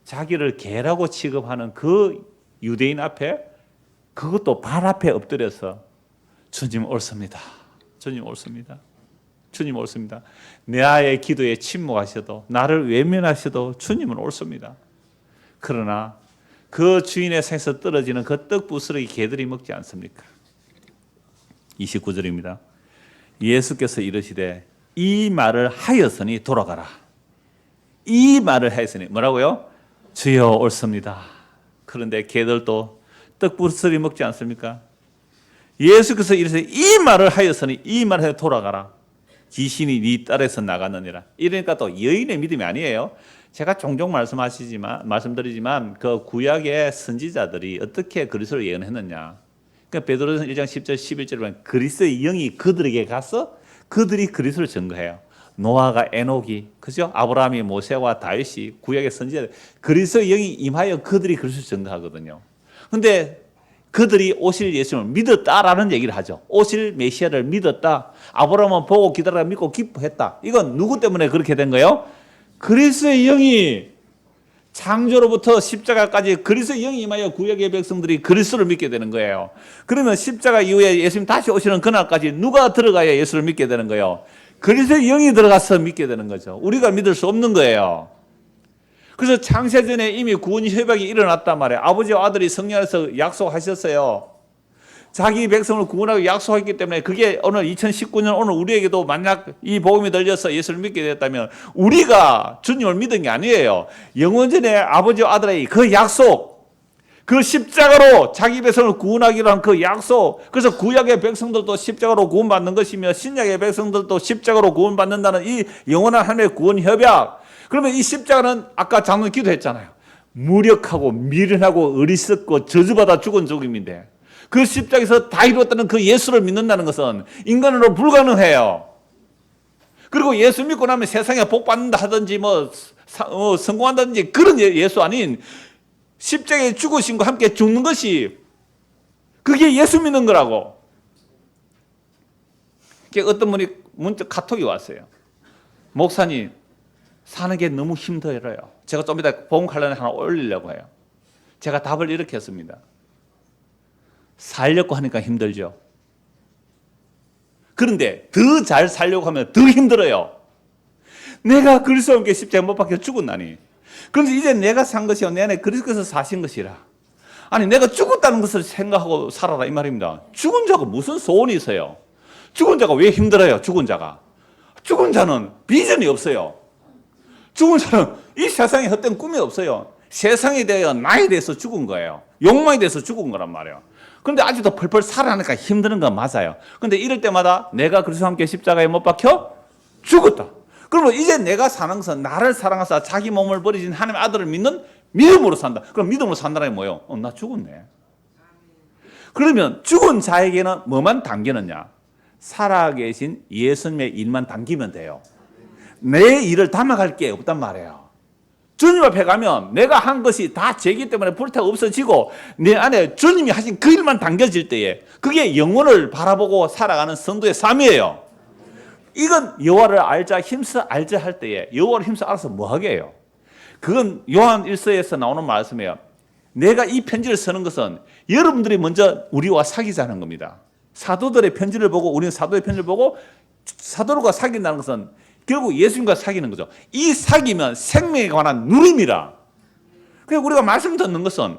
자기를 개라고 취급하는 그 유대인 앞에, 그것도 발 앞에 엎드려서 주님 옳습니다. 주님 옳습니다. 주님 옳습니다. 내 기도에 침묵하셔도, 나를 외면하셔도 주님은 옳습니다. 그러나 그 주인의 상에서 떨어지는 그 떡 부스러기 개들이 먹지 않습니까? 29절입니다. 예수께서 이르시되 이 말을 하였으니 돌아가라. 이 말을 하였으니 뭐라고요? 주여 옳습니다. 그런데 개들도 떡 부스러기 먹지 않습니까? 예수께서 이르시되 이 말을 하였으니 이 말을 하여 돌아가라. 귀신이 네 딸에서 나가느니라. 이러니까 또 여인의 믿음이 아니에요. 제가 종종 말씀드리지만 그 구약의 선지자들이 어떻게 그리스도를 예언했느냐. 그러니까 베드로전서 1장 10절 11절에 보면 그리스도의 영이 그들에게 가서 그들이 그리스도를 증거해요. 노아가 에녹이, 그죠? 아브라함이 모세와 다윗이 구약의 선지자들, 그리스도의 영이 임하여 그들이 그리스도를 증거하거든요. 근데 그들이 오실 예수님을 믿었다라는 얘기를 하죠. 오실 메시아를 믿었다. 아브라함은 보고 기다려 믿고 기뻐했다. 이건 누구 때문에 그렇게 된 거예요? 그리스도의 영이 창조로부터 십자가까지 그리스도의 영이 임하여 구약의 백성들이 그리스도를 믿게 되는 거예요. 그러면 십자가 이후에 예수님 다시 오시는 그날까지 누가 들어가야 예수를 믿게 되는 거예요? 그리스도의 영이 들어가서 믿게 되는 거죠. 우리가 믿을 수 없는 거예요. 그래서 창세전에 이미 구원 협약이 일어났단 말이에요. 아버지와 아들이 성령 안에서 약속하셨어요. 자기 백성을 구원하고 약속했기 때문에 그게 오늘 2019년 오늘 우리에게도 만약 이 복음이 들려서 예수를 믿게 됐다면 우리가 주님을 믿은 게 아니에요. 영원전에 아버지와 아들의 그 약속, 그 십자가로 자기 백성을 구원하기로 한 그 약속. 그래서 구약의 백성들도 십자가로 구원받는 것이며 신약의 백성들도 십자가로 구원받는다는 이 영원한 하나님의 구원 협약. 그러면 이 십자가는 아까 장로님 기도했잖아요. 무력하고 미련하고 어리석고 저주받아 죽은 죽음인데 그 십자가에서 다 이루었다는 그 예수를 믿는다는 것은 인간으로 불가능해요. 그리고 예수 믿고 나면 세상에 복 받는다 하든지 성공한다든지 그런 예수 아닌 십자가에 죽으심과 함께 죽는 것이 그게 예수 믿는 거라고. 어떤 분이 문자 카톡이 왔어요. 목사님, 사는 게 너무 힘들어요. 제가 좀 이따 복음 칼럼에 하나 올리려고 해요. 제가 답을 이렇게 했습니다. 살려고 하니까 힘들죠. 그런데 더 잘 살려고 하면 더 힘들어요. 내가 그리스도와 함께 십자가에 못 박혀 죽었나니. 그런데 이제 내가 산 것이요 내 안에 그리스도께서 사신 것이라. 아니 내가 죽었다는 것을 생각하고 살아라 이 말입니다. 죽은 자가 무슨 소원이 있어요? 죽은 자가 왜 힘들어요? 죽은 자가. 죽은 자는 비전이 없어요. 죽은 자는 이 세상에 헛된 꿈이 없어요. 세상에 대해 나에 대해서 죽은 거예요. 욕망에 대해서 죽은 거란 말이에요. 그런데 아직도 펄펄 살아나니까 힘드는 건 맞아요. 그런데 이럴 때마다 내가 그리스도와 함께 십자가에 못 박혀 죽었다. 그러면 이제 내가 사는 것은 나를 사랑하사 자기 몸을 버리신 하나님의 아들을 믿는 믿음으로 산다. 그럼 믿음으로 산다는 게 뭐예요? 나 죽었네. 그러면 죽은 자에게는 뭐만 당기느냐? 살아계신 예수님의 일만 당기면 돼요. 내 일을 담아갈 게 없단 말이에요. 주님 앞에 가면 내가 한 것이 다 죄기 때문에 불타 없어지고 내 안에 주님이 하신 그 일만 당겨질 때에 그게 영혼을 바라보고 살아가는 성도의 삶이에요. 이건 여호와를 알자 힘써 알자 할 때에 여호와를 힘써 알아서 뭐 하게 해요? 그건 요한 1서에서 나오는 말씀이에요. 내가 이 편지를 쓰는 것은 여러분들이 먼저 우리와 사귀자는 겁니다. 사도들의 편지를 보고 우리는 사도의 편지를 보고 사도들과 사귄다는 것은 결국 예수님과 사귀는 거죠. 이 사귀면 생명에 관한 누림이라. 그래서 우리가 말씀 듣는 것은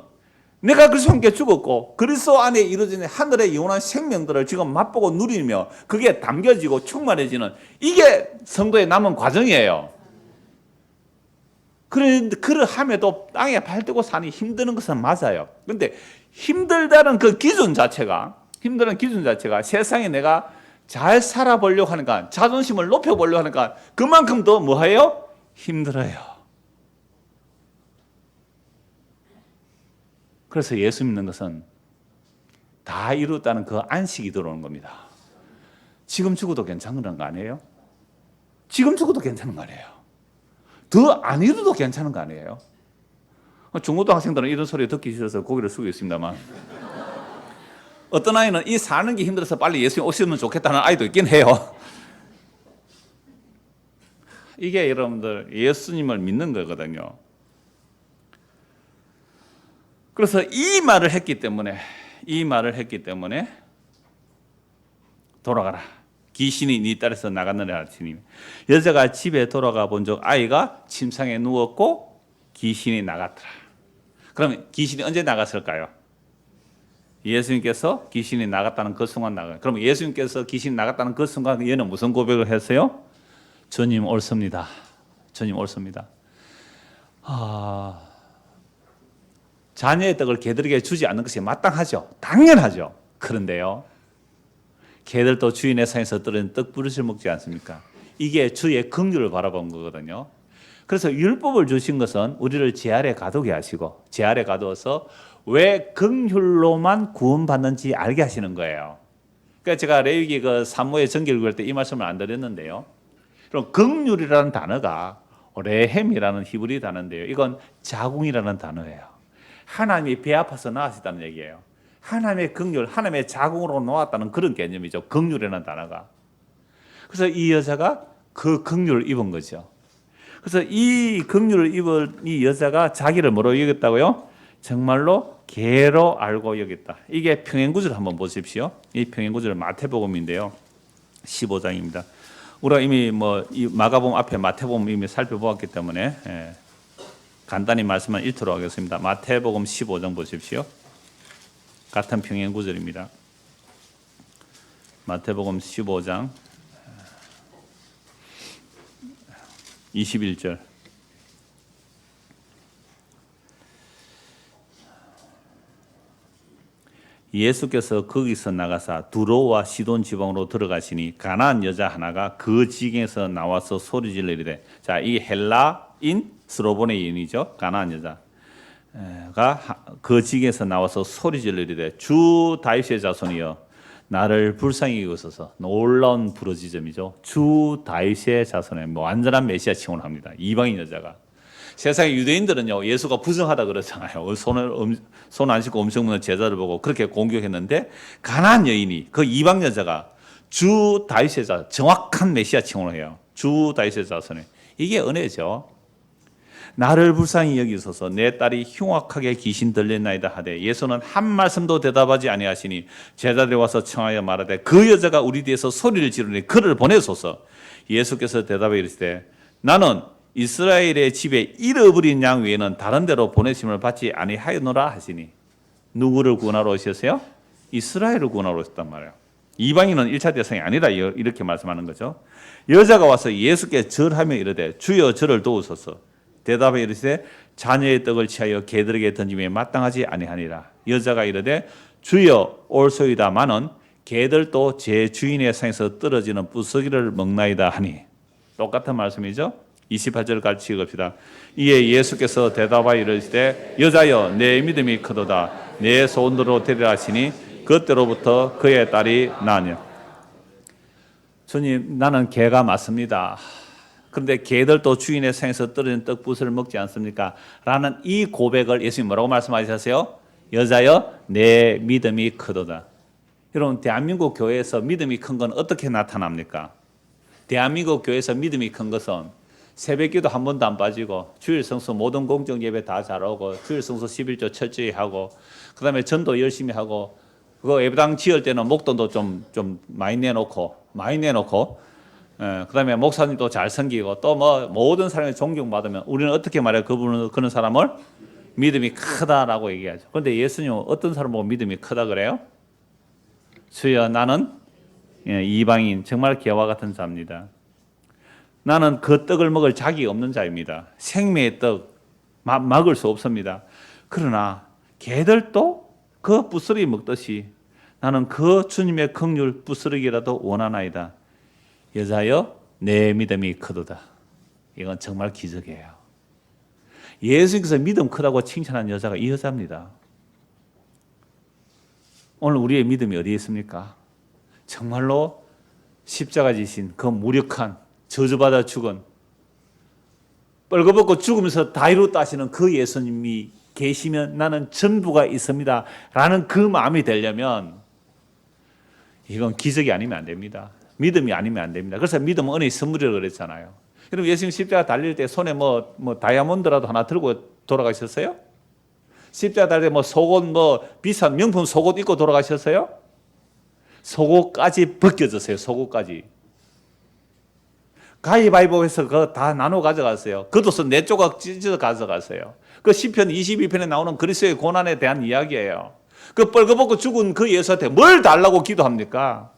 내가 그리스도와 함께 죽었고 그리스도 안에 이루어지는 하늘의 영원한 생명들을 지금 맛보고 누리며 그게 담겨지고 충만해지는 이게 성도의 남은 과정이에요. 그런데 그러함에도 땅에 발 떼고 사니 힘드는 것은 맞아요. 그런데 힘들다는 그 기준 자체가 세상에 내가 잘 살아보려고 하니까 자존심을 높여보려고 하니까 그만큼 더 뭐해요? 힘들어요. 그래서 예수 믿는 것은 다 이루었다는 그 안식이 들어오는 겁니다. 지금 죽어도 괜찮은 거 아니에요? 지금 죽어도 괜찮은 거 아니에요? 더 안 이루어도 괜찮은 거 아니에요? 중고등학생들은 이런 소리 듣기 싫어서 고개를 숙이고 있습니다만 어떤 아이는 이 사는 게 힘들어서 빨리 예수님 오시면 좋겠다는 아이도 있긴 해요. 이게 여러분들 예수님을 믿는 거거든요. 그래서 이 말을 했기 때문에 돌아가라. 귀신이 네 딸에서 나갔느냐 하시니 여자가 집에 돌아가 본 적 아이가 침상에 누웠고 귀신이 나갔더라. 그러면 귀신이 언제 나갔을까요? 예수님께서 귀신이 나갔다는 그 순간 나가요. 그럼 예수님께서 귀신이 나갔다는 그 순간 얘는 무슨 고백을 했어요? 주님 옳습니다. 주님 옳습니다. 자녀의 떡을 개들에게 주지 않는 것이 마땅하죠. 당연하죠. 그런데요. 개들도 주인의 상에서 떨어진 떡 부르실 먹지 않습니까? 이게 주의 긍휼을 바라본 거거든요. 그래서 율법을 주신 것은 우리를 제 아래 가두게 하시고 제 아래 가두어서 왜 긍휼로만 구원받는지 알게 하시는 거예요. 그러니까 제가 레위기 그 사무엘 정기를 구할 때 이 말씀을 안 드렸는데요. 그럼 긍휼이라는 단어가 레헴이라는 히브리 단어인데요. 이건 자궁이라는 단어예요. 하나님이 배 아파서 낳으셨다는 얘기예요. 하나님의 긍휼, 하나님의 자궁으로 놓았다는 그런 개념이죠. 긍휼이라는 단어가. 그래서 이 여자가 그 긍휼을 입은 거죠. 그래서 이 긍휼을 입은 이 여자가 자기를 뭐로 여겼다고요? 정말로 개로 알고 여겼다. 이게 평행구절 한번 보십시오. 이 평행구절 마태복음인데요. 15장입니다. 우리가 이미 이 마가복음 앞에 마태복음 이미 살펴보았기 때문에 간단히 말씀만 읽도록 하겠습니다. 마태복음 15장 보십시오. 같은 평행구절입니다. 마태복음 15장 21절. 예수께서 거기서 나가사 두로와 시돈 지방으로 들어가시니 가나안 여자 하나가 그 지경에서 나와서 소리질러 이르되, 자, 이 헬라인 스로보네인이죠. 가나안 여자가 그 지경에서 나와서 소리질러 이르되, 주 다윗의 자손이여 나를 불쌍히 여기소서. 놀라운 부르짖음이죠. 주 다윗의 자손에 완전한 메시아 칭호를 합니다. 이방인 여자가. 세상의 유대인들은요, 예수가 부정하다 그러잖아요. 손 안 씻고 음식 먹는 제자를 보고 그렇게 공격했는데, 가나안 여인이, 그 이방 여자가 주 다윗의 자손, 정확한 메시아 칭호를 해요. 주 다윗의 자손에. 이게 은혜죠. 나를 불쌍히 여기소서. 내 딸이 흉악하게 귀신 들렸나이다 하되 예수는 한 말씀도 대답하지 아니하시니 제자들이 와서 청하여 말하되 그 여자가 우리 뒤에서 소리를 지르니 그를 보내소서. 예수께서 대답해 이르시되 나는 이스라엘의 집에 잃어버린 양 외에는 다른 데로 보내심을 받지 아니하였노라 하시니 누구를 구원하러 오셨어요? 이스라엘을 구원하러 오셨단 말이에요. 이방인은 1차 대상이 아니다 이렇게 말씀하는 거죠. 여자가 와서 예수께 절하며 이르되 주여 저를 도우소서. 대답해 이르시되 자녀의 떡을 취하여 개들에게 던짐에 마땅하지 아니하니라. 여자가 이르되 주여 올소이다마는 개들도 제 주인의 상에서 떨어지는 부스러기를 먹나이다 하니. 똑같은 말씀이죠. 28절 같이 읽읍시다. 이에 예수께서 대답하여 이르시되 여자여 내 믿음이 크도다. 내 소원대로 되리라 하시니 그때로부터 그의 딸이 나으니. 주님 나는 개가 맞습니다. 그런데 개들도 주인의 생에서 떨어진 떡부스를 먹지 않습니까? 라는 이 고백을 예수님 뭐라고 말씀하셨어요? 여자여 내 믿음이 크도다. 여러분 대한민국 교회에서 믿음이 큰 건 어떻게 나타납니까? 대한민국 교회에서 믿음이 큰 것은 새벽기도 한 번도 안 빠지고 주일 성수 모든 공정 예배 다 잘하고 주일 성수 11조 철저히 하고 그다음에 전도 열심히 하고 그 예배당 지을 때는 목돈도 좀 많이 내놓고 그다음에 목사님도 잘 섬기고 또 뭐 모든 사람이 존경받으면 우리는 어떻게 말해요? 그런 사람을 믿음이 크다라고 얘기하죠. 그런데 예수님은 어떤 사람 보고 믿음이 크다 그래요? 주여 나는 이방인 정말 개와 같은 자입니다. 나는 그 떡을 먹을 자격이 없는 자입니다. 생명의 떡 막을 수 없습니다. 그러나 개들도 그 부스러기 먹듯이 나는 그 주님의 긍휼 부스러기라도 원하나이다. 여자여 내 믿음이 크도다. 이건 정말 기적이에요. 예수님께서 믿음 크다고 칭찬한 여자가 이 여자입니다. 오늘 우리의 믿음이 어디에 있습니까? 정말로 십자가 지신 그 무력한 저주받아 죽은 뻘거벗고 죽으면서 다 이루었다 하시는 그 예수님이 계시면 나는 전부가 있습니다 라는 그 마음이 되려면 이건 기적이 아니면 안 됩니다. 믿음이 아니면 안 됩니다. 그래서 믿음은 은혜의 선물이라고 그랬잖아요. 여러분 예수님 십자가 달릴 때 손에 뭐 다이아몬드라도 하나 들고 돌아가셨어요? 십자가 달릴 때 뭐 속옷 비싼 명품 속옷 입고 돌아가셨어요? 속옷까지 벗겨졌어요. 속옷까지. 가위바위보해서 그거 다 나눠 가져갔어요. 겉옷은 4조각 찢어 가져갔어요. 그 시편 22편에 나오는 그리스도의 고난에 대한 이야기예요. 그 뻘거벗고 죽은 그 예수한테 뭘 달라고 기도합니까?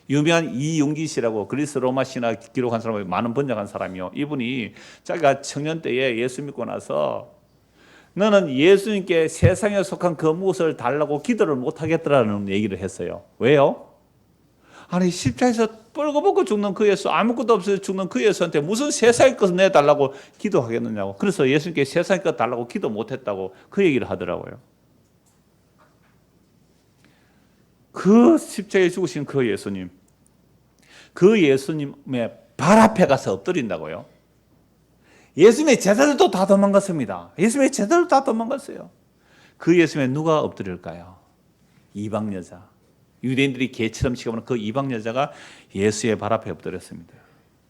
유명한 이용기 씨라고 그리스 로마 신학 기록한 사람이 많은 번역한 사람이요. 이분이 자기가 청년 때에 예수 믿고 나서 너는 예수님께 세상에 속한 그 무엇을 달라고 기도를 못하겠더라는 얘기를 했어요. 왜요? 아니 십자에서 뻘거벗고 죽는 그 예수, 아무것도 없어서 죽는 그 예수한테 무슨 세상의 것을 내달라고 기도하겠느냐고. 그래서 예수님께 세상의 것 달라고 기도 못했다고 그 얘기를 하더라고요. 그 십자가에 죽으신 그 예수님, 그 예수님의 발 앞에 가서 엎드린다고요. 예수님의 제자들도 다 도망갔습니다. 예수님의 제자들도 다 도망갔어요. 그 예수님에 누가 엎드릴까요? 이방 여자. 유대인들이 개처럼 취급하는 그 이방 여자가 예수의 발 앞에 엎드렸습니다.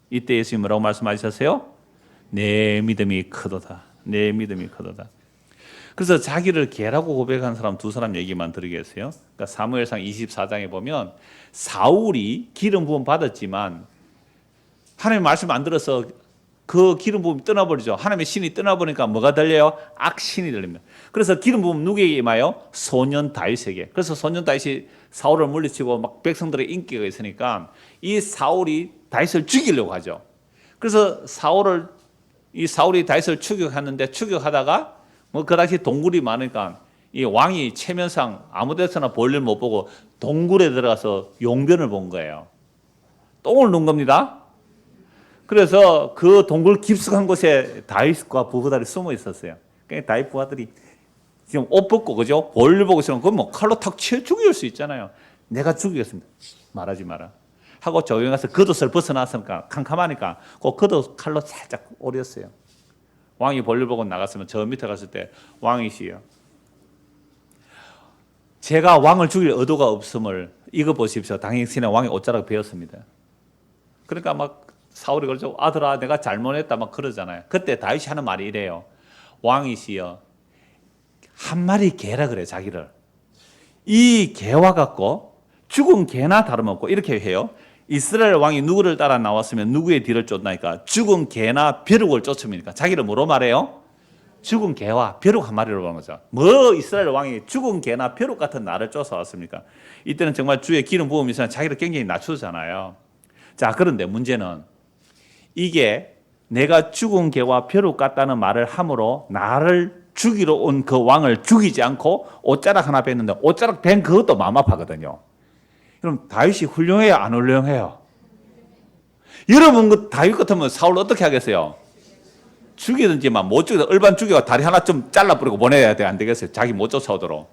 이때 예수님이 뭐라고 말씀하셨어요? 내 믿음이 크도다. 내 믿음이 크도다. 그래서 자기를 개라고 고백한 사람 두 사람 얘기만 드리겠어요. 그러니까 사무엘상 24장에 보면 사울이 기름 부음 받았지만 하나님 말씀 안 들어서 그 기름 부음이 떠나버리죠. 하나님의 신이 떠나버리니까 뭐가 들려요? 악신이 들립니다. 그래서 기름 부음 누구에게 임하여? 소년 다윗에게. 그래서 소년 다윗이 사울을 물리치고 막 백성들의 인기가 있으니까 이 사울이 다윗을 죽이려고 하죠. 그래서 사울이 다윗을 추격하다가 뭐 그 당시 동굴이 많으니까 이 왕이 체면상 아무 데서나 볼일 못 보고 동굴에 들어가서 용변을 본 거예요. 똥을 놓은 겁니다. 그래서 그 동굴 깊숙한 곳에 다윗과 부하들이 숨어 있었어요. 그러니까 다윗 부하들이 지금 옷 벗고 그죠? 볼일 보고 있으면 그건 뭐 칼로 탁 치어 죽일 수 있잖아요. 내가 죽이겠습니다. 말하지 마라. 하고 조용히 가서 겉옷을 벗어놨으니까 캄캄하니까 그 겉옷 칼로 살짝 오렸어요. 왕이 볼일 보고 나갔으면 저 밑에 갔을 때 왕이시여. 제가 왕을 죽일 의도가 없음을 이거 보십시오. 당신의 왕의 옷자락 베었습니다. 그러니까 막 사울이 그러죠. 아들아, 내가 잘못했다 막 그러잖아요. 그때 다윗이 하는 말이 이래요. 왕이시여, 한 마리 개라 그래, 자기를. 이 개와 같고 죽은 개나 다름없고 이렇게 해요. 이스라엘 왕이 누구를 따라 나왔으면 누구의 뒤를 쫓나니까 죽은 개나 벼룩을 쫓습니까? 자기를 뭐로 말해요? 죽은 개와 벼룩 한 마리로 보는 거죠. 뭐 이스라엘 왕이 죽은 개나 벼룩 같은 나를 쫓아왔습니까? 이때는 정말 주의 기름 부음이 있으면 자기를 굉장히 낮추잖아요. 자, 그런데 문제는 이게 내가 죽은 개와 벼룩 같다는 말을 함으로 나를 죽이러 온 그 왕을 죽이지 않고 옷자락 하나 뺐는데 옷자락 뺀 그것도 마음 아파거든요. 그럼 다윗이 훌륭해요, 안 훌륭해요? 여러분 그 다윗 같으면 사울 어떻게 하겠어요? 죽이든지만 못 죽이든 일반 죽이고 다리 하나 좀 잘라버리고 보내야 돼, 안 되겠어요? 자기 못 쫓아오도록.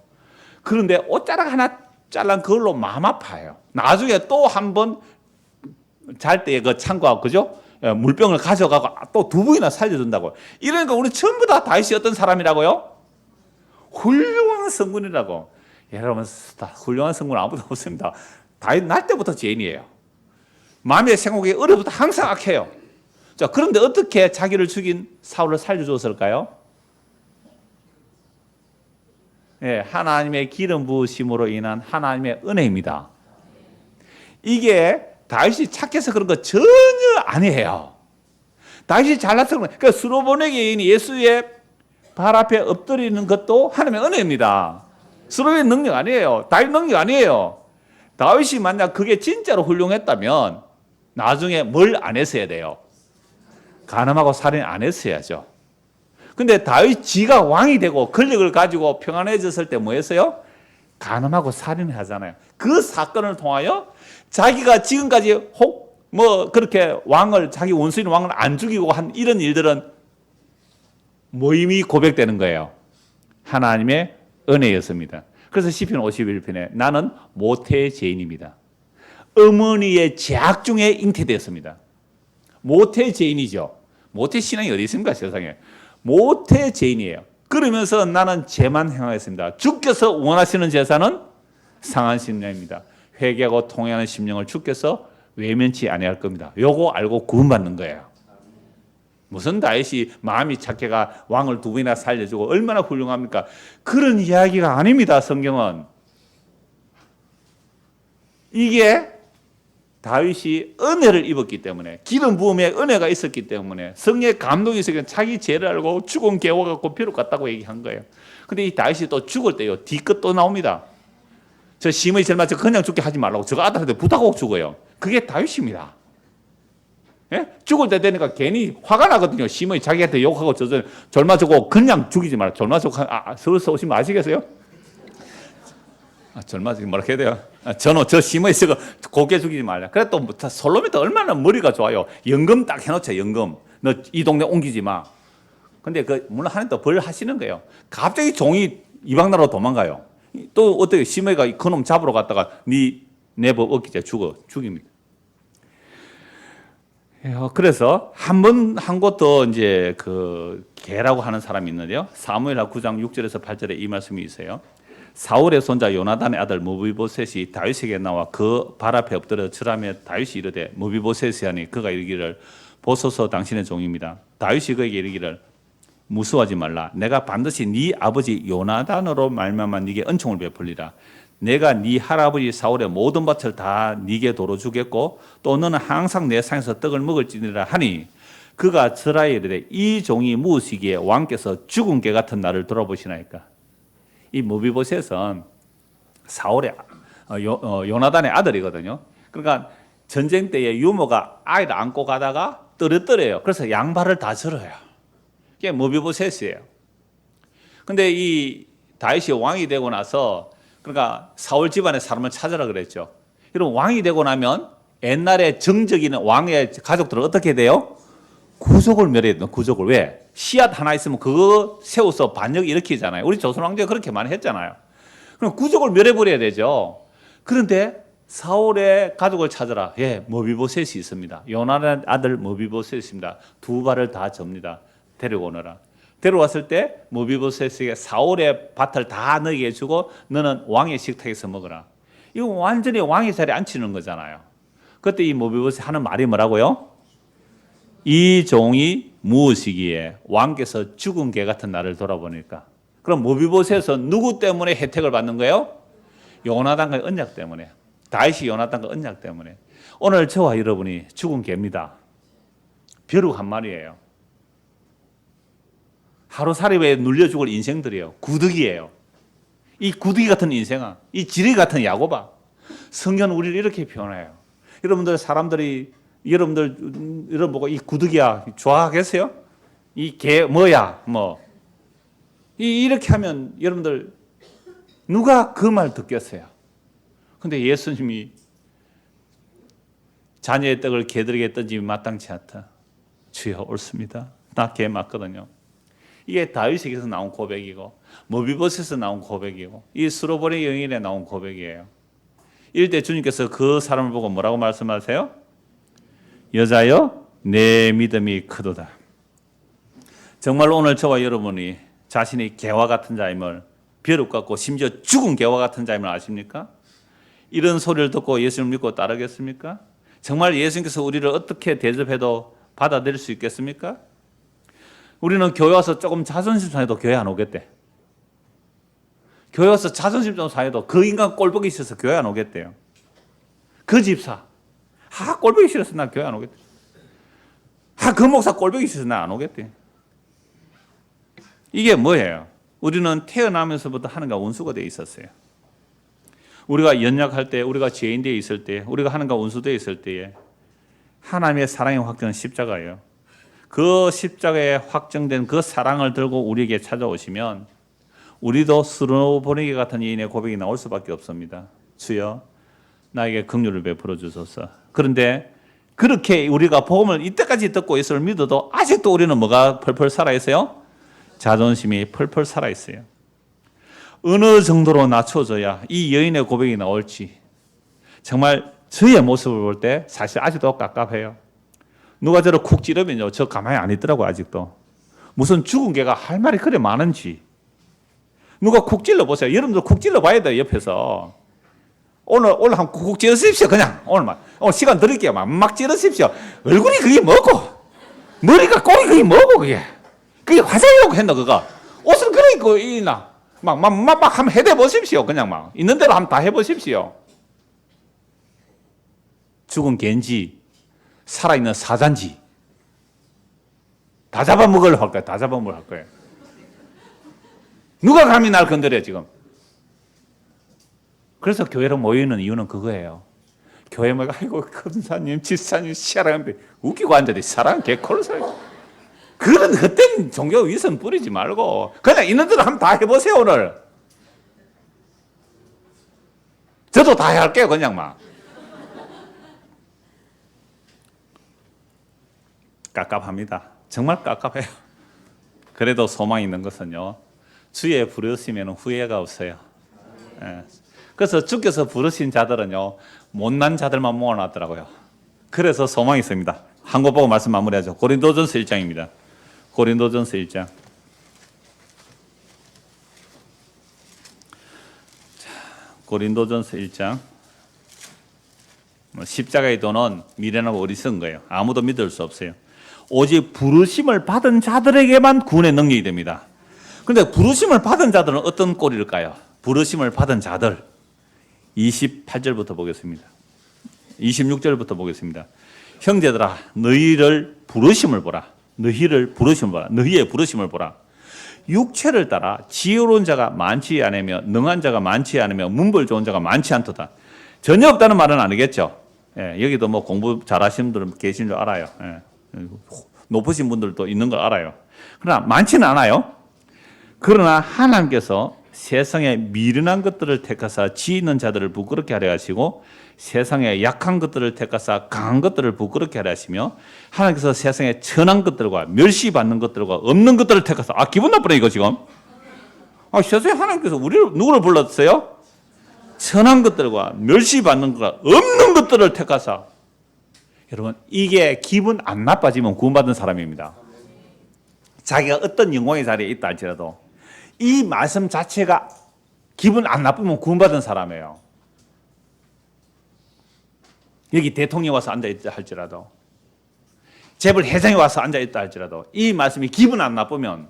그런데 옷자락 하나 잘란 그걸로 마음 아파요. 나중에 또 한 번 잘 때 그 창고하고 그죠? 물병을 가져가고 또 두 번이나 살려준다고. 이러니까 우리 전부 다 다윗이 어떤 사람이라고요? 훌륭한 성군이라고. 여러분, 훌륭한 성군은 아무도 없습니다. 다윗 날 때부터 죄인이에요. 마음의 생각이 어려부터 항상 악해요. 자, 그런데 어떻게 자기를 죽인 사울을 살려줬을까요? 예, 하나님의 기름 부으심으로 인한 하나님의 은혜입니다. 이게 다윗이 착해서 그런 거 전혀 아니에요. 다윗이 잘나서 그런 거예요. 그러니까 스로보네게 여인이 예수의 발 앞에 엎드리는 것도 하나님의 은혜입니다. 스로보의 능력 아니에요. 다윗 능력 아니에요. 다윗이 만약 그게 진짜로 훌륭했다면 나중에 뭘 안 했어야 돼요? 간음하고 살인 안 했어야죠. 근데 다윗 지가 왕이 되고 권력을 가지고 평안해졌을 때 뭐 했어요? 간음하고 살인을 하잖아요. 그 사건을 통하여 자기가 지금까지 그렇게 자기 원수인 왕을 안 죽이고 한 이런 일들은 모임이 고백되는 거예요. 하나님의 은혜였습니다. 그래서 시편 51편에 나는 모태의 죄인입니다. 어머니의 죄악 중에 잉태되었습니다. 모태의 죄인이죠. 모태 신앙이 어디 있습니까, 세상에. 모태 죄인이에요. 그러면서 나는 죄만 행하였습니다. 주께서 원하시는 제사는 상한 심령입니다. 회개하고 통회하는 심령을 주께서 외면치 아니할 겁니다. 요거 알고 구원받는 거예요. 무슨 다윗이 마음이 착해가 왕을 두 번이나 살려주고 얼마나 훌륭합니까? 그런 이야기가 아닙니다, 성경은. 이게 다윗이 은혜를 입었기 때문에, 기름 부음에 은혜가 있었기 때문에, 성령의 감동이 있었기 때문에 자기 죄를 알고 죽은 개와 같고 벼룩 같다고 얘기한 거예요. 근데 이 다윗이 또 죽을 때요, 뒤끝 또 나옵니다. 저 심의 절마 저 그냥 죽게 하지 말라고 저 아들한테 부탁하고 죽어요. 그게 다윗입니다. 예? 죽을 때 되니까 괜히 화가 나거든요. 심의 자기한테 욕하고 절마 저거 그냥 죽이지 말라. 절마 저거 서울서 오시면 아시겠어요? 절마 저거 뭐라 해야 돼요? 저 심의 저거 곱게 죽이지 말라. 그래 또 솔로몬도 얼마나 머리가 좋아요. 연금 딱 해놓자, 연금. 너 이 동네 옮기지 마. 근데 물론 하나님 또 벌 하시는 거예요. 갑자기 종이 이방 나라로 도망가요. 또 어떻게 심해가 그놈 잡으러 갔다가 내 법 어기자 죽입니다. 그래서 한 곳 더 이제 그 개라고 하는 사람이 있는데요. 사무엘하 9장 6절에서 8절에 이 말씀이 있어요. 사울의 손자 요나단의 아들 무비보셋이 다윗에게 나와 그 발 앞에 엎드려 절하며 다윗이 이르되 무비보셋이 하니 그가 이르기를 보소서 당신의 종입니다. 다윗이 그에게 이르기를 무수하지 말라. 내가 반드시 네 아버지 요나단으로 말미암아 네게 은총을 베풀리라. 내가 네 할아버지 사울의 모든 밭을 다 네게 도로 주겠고 또 너는 항상 내 상에서 떡을 먹을지니라 하니 그가 절하여 이르되 이 종이 무엇이기에 왕께서 죽은 개 같은 나를 돌아보시나이까. 이 무비보셋은 사울의 요나단의 아들이거든요. 그러니까 전쟁 때에 유모가 아이를 안고 가다가 떨어뜨려요. 그래서 양발을 다 절어요. 그게 무비보셋이에요. 근데 이 다윗이 왕이 되고 나서 그러니까 사울 집안의 사람을 찾으라 그랬죠. 여러분 왕이 되고 나면 옛날에 정적인 왕의 가족들은 어떻게 돼요? 구족을 멸해야 돼요. 구족을. 왜? 씨앗 하나 있으면 그거 세워서 반역 일으키잖아요. 우리 조선 왕조가 그렇게 많이 했잖아요. 그럼 구족을 멸해버려야 되죠. 그런데 사울의 가족을 찾으라. 예, 무비보셋이 있습니다. 요나단 아들 무비보셋이 있습니다. 두 발을 다 접니다. 데려오너라. 데려왔을 때 무비보셋에게 사울의 밭을 다 너에게 주고 너는 왕의 식탁에서 먹어라. 이거 완전히 왕의 자리에 앉히는 거잖아요. 그때 이 무비보셋 하는 말이 뭐라고요? 이 종이 무엇이기에 왕께서 죽은 개 같은 나를 돌아보니까. 그럼 모비보셋에서 누구 때문에 혜택을 받는 거예요? 요나단과의 언약 때문에. 다윗이 요나단과 언약 때문에. 오늘 저와 여러분이 죽은 개입니다. 벼룩 한 마리예요. 하루살이에 눌려 죽을 인생들이에요. 구더기예요. 이 구더기 같은 인생아, 이 지뢰 같은 야곱아. 성경은 우리를 이렇게 표현해요. 여러분들 사람들이 여러분 보고 이 구더기야 좋아하겠어요? 이 개 뭐야 뭐 이렇게 하면 여러분들 누가 그 말 듣겠어요? 근데 예수님이 자녀의 떡을 개들에게 던지면 마땅치 않다. 주여 옳습니다. 나 개 맞거든요. 이게 다윗에게서 나온 고백이고 모비보셋에서 나온 고백이고 이 스로보니 여인에 나온 고백이에요. 이럴 때 주님께서 그 사람을 보고 뭐라고 말씀하세요? 여자여 내 믿음이 크도다. 정말 오늘 저와 여러분이 자신이 개와 같은 자임을 벼룩 같고 심지어 죽은 개와 같은 자임을 아십니까? 이런 소리를 듣고 예수님을 믿고 따르겠습니까? 정말 예수님께서 우리를 어떻게 대접해도 받아들일 수 있겠습니까? 우리는 교회 와서 조금 자존심 상해도 교회 안 오겠대. 교회 와서 자존심 좀 상해도 그 인간 꼴보기 싫어서 교회 안 오겠대요. 그 집사 꼴보기 싫어서 나 교회 안 오겠대. 그 목사 꼴보기 싫어서 나 안 오겠대. 이게 뭐예요? 우리는 태어나면서부터 하나님과 원수가 되어 있었어요. 우리가 연약할 때, 우리가 죄인 되어 있을 때, 우리가 하나님과 원수되어 있을 때에 하나님의 사랑의 확정은 십자가예요. 그 십자가에 확정된 그 사랑을 들고 우리에게 찾아오시면 우리도 스로보니게 같은 여인의 고백이 나올 수밖에 없습니다. 주여 나에게 긍휼을 베풀어 주소서. 그런데 그렇게 우리가 복음을 이때까지 듣고 예수를 믿어도 아직도 우리는 뭐가 펄펄 살아있어요? 자존심이 펄펄 살아있어요. 어느 정도로 낮춰져야 이 여인의 고백이 나올지. 정말 저의 모습을 볼 때 사실 아직도 깝깝해요. 누가 저를 쿡 찌르면요, 저 가만히 안 있더라고. 아직도 무슨 죽은 개가 할 말이 그래 많은지. 누가 쿡 찔러보세요. 여러분들 쿡 찔러봐야 돼요. 옆에서 오늘 한번 쿡 찌르십시오. 그냥 오늘 시간 드릴게요. 막 찌르십시오. 얼굴이 그게 뭐고 머리가 꼬리 그게 뭐고 그게 화장이라고 했나 그거. 옷을 그래 입고 있나 막 한번 해대보십시오. 그냥 막 있는 대로 한번 다 해보십시오. 죽은 개인지 살아있는 사자인지 다 잡아먹으려고 할 거예요. 다 잡아먹으려고 할 거예요. 누가 감히 날 건드려 지금. 그래서 교회로 모이는 이유는 그거예요. 교회 모이가 아이고 큰사님 집사님 시하라는데 웃기고 앉아도 사람 개콜 소리. 그런 헛된 종교 위선 뿌리지 말고 그냥 있는 대로 한번 다 해보세요. 오늘 저도 다 할게요. 그냥 막 깝깝합니다. 정말 깝깝해요. 그래도 소망이 있는 것은요, 주의 부르시면 후회가 없어요. 예. 그래서 주께서 부르신 자들은요, 못난 자들만 모아놨더라고요. 그래서 소망이 있습니다. 한 것 보고 말씀 마무리하죠. 고린도전서 1장입니다. 고린도전서 1장. 고린도전서 1장. 십자가의 도는 미련하고 어리석은 거예요. 아무도 믿을 수 없어요. 오직 부르심을 받은 자들에게만 구원의 능력이 됩니다. 그런데 부르심을 받은 자들은 어떤 꼴일까요? 부르심을 받은 자들 28절부터 보겠습니다. 26절부터 보겠습니다. 형제들아 너희를 부르심을 보라. 너희의 부르심을 보라. 육체를 따라 지혜로운 자가 많지 않으며 능한 자가 많지 않으며 문벌 좋은 자가 많지 않도다. 전혀 없다는 말은 아니겠죠. 예, 여기도 뭐 공부 잘하시는 분들 계신 줄 알아요. 예, 높으신 분들도 있는 걸 알아요. 그러나 많지는 않아요. 그러나 하나님께서 세상에 미련한 것들을 택하사 지혜 있는 자들을 부끄럽게 하려 하시고 세상에 약한 것들을 택하사 강한 것들을 부끄럽게 하려 하시며 하나님께서 세상에 천한 것들과 멸시받는 것들과 없는 것들을 택하사 기분 나쁘네 이거 지금. 세상에 하나님께서 우리를 누구를 불렀어요? 천한 것들과 멸시받는 것과 없는 것들을 택하사. 여러분 이게 기분 안 나빠지면 구원받은 사람입니다. 자기가 어떤 영광의 자리에 있다 할지라도 이 말씀 자체가 기분 안 나쁘면 구원받은 사람이에요. 여기 대통령이 와서 앉아있다 할지라도 재벌 회장이 와서 앉아있다 할지라도 이 말씀이 기분 안 나쁘면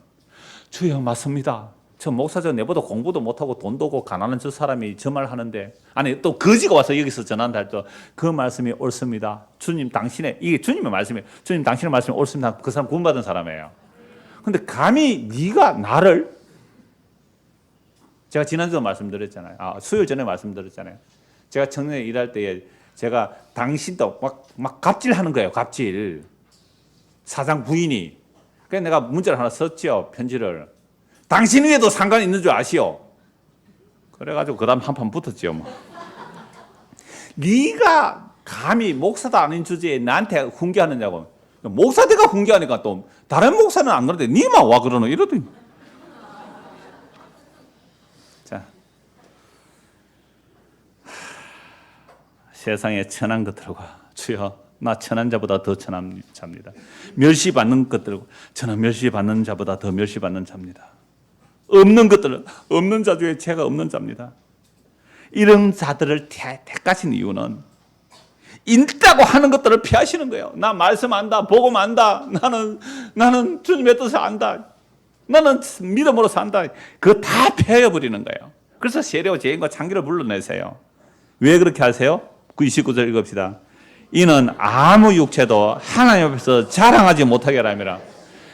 주여 맞습니다. 저 목사저 내보다 공부도 못하고 돈도 없고 가난한 저 사람이 저 말 하는데 아니 또 거지가 와서 여기서 전한다 할 때 그 말씀이 옳습니다. 주님 당신의 이게 주님의 말씀이에요. 주님 당신의 말씀이 옳습니다. 그 사람 구원받은 사람이에요. 근데 감히 네가 나를 제가 지난주에 말씀드렸잖아요. 수요일 전에 말씀드렸잖아요. 제가 청년에 일할 때에 제가 당신도 막 갑질하는 거예요. 갑질. 사장 부인이. 그래서 내가 문자를 하나 썼죠. 편지를. 당신 위에도 상관이 있는 줄 아시오. 그래가지고 그 다음 한판 붙었죠. 뭐. 네가 감히 목사도 아닌 주제에 나한테 훈계하느냐고. 목사대가 훈계하니까 또 다른 목사는 안 그러는데 네만 와 그러노 이러더니. 자, 세상에 천한 것들과 주여 나 천한 자보다 더 천한 자입니다. 멸시받는 것들과 저는 멸시받는 자보다 더 멸시받는 자입니다. 없는 것들은 없는 자 중에 죄가 없는 자입니다. 이런 자들을 택하신 이유는 있다고 하는 것들을 피하시는 거예요. 나 말씀 안다, 복음 안다, 나는 주님의 뜻을 안다, 나는 믿음으로 산다. 그거 다 폐해버리는 거예요. 그래서 세례와 죄인과 창기를 불러내세요. 왜 그렇게 하세요? 29절 읽읍시다. 이는 아무 육체도 하나님 앞에서 자랑하지 못하게 하람이라.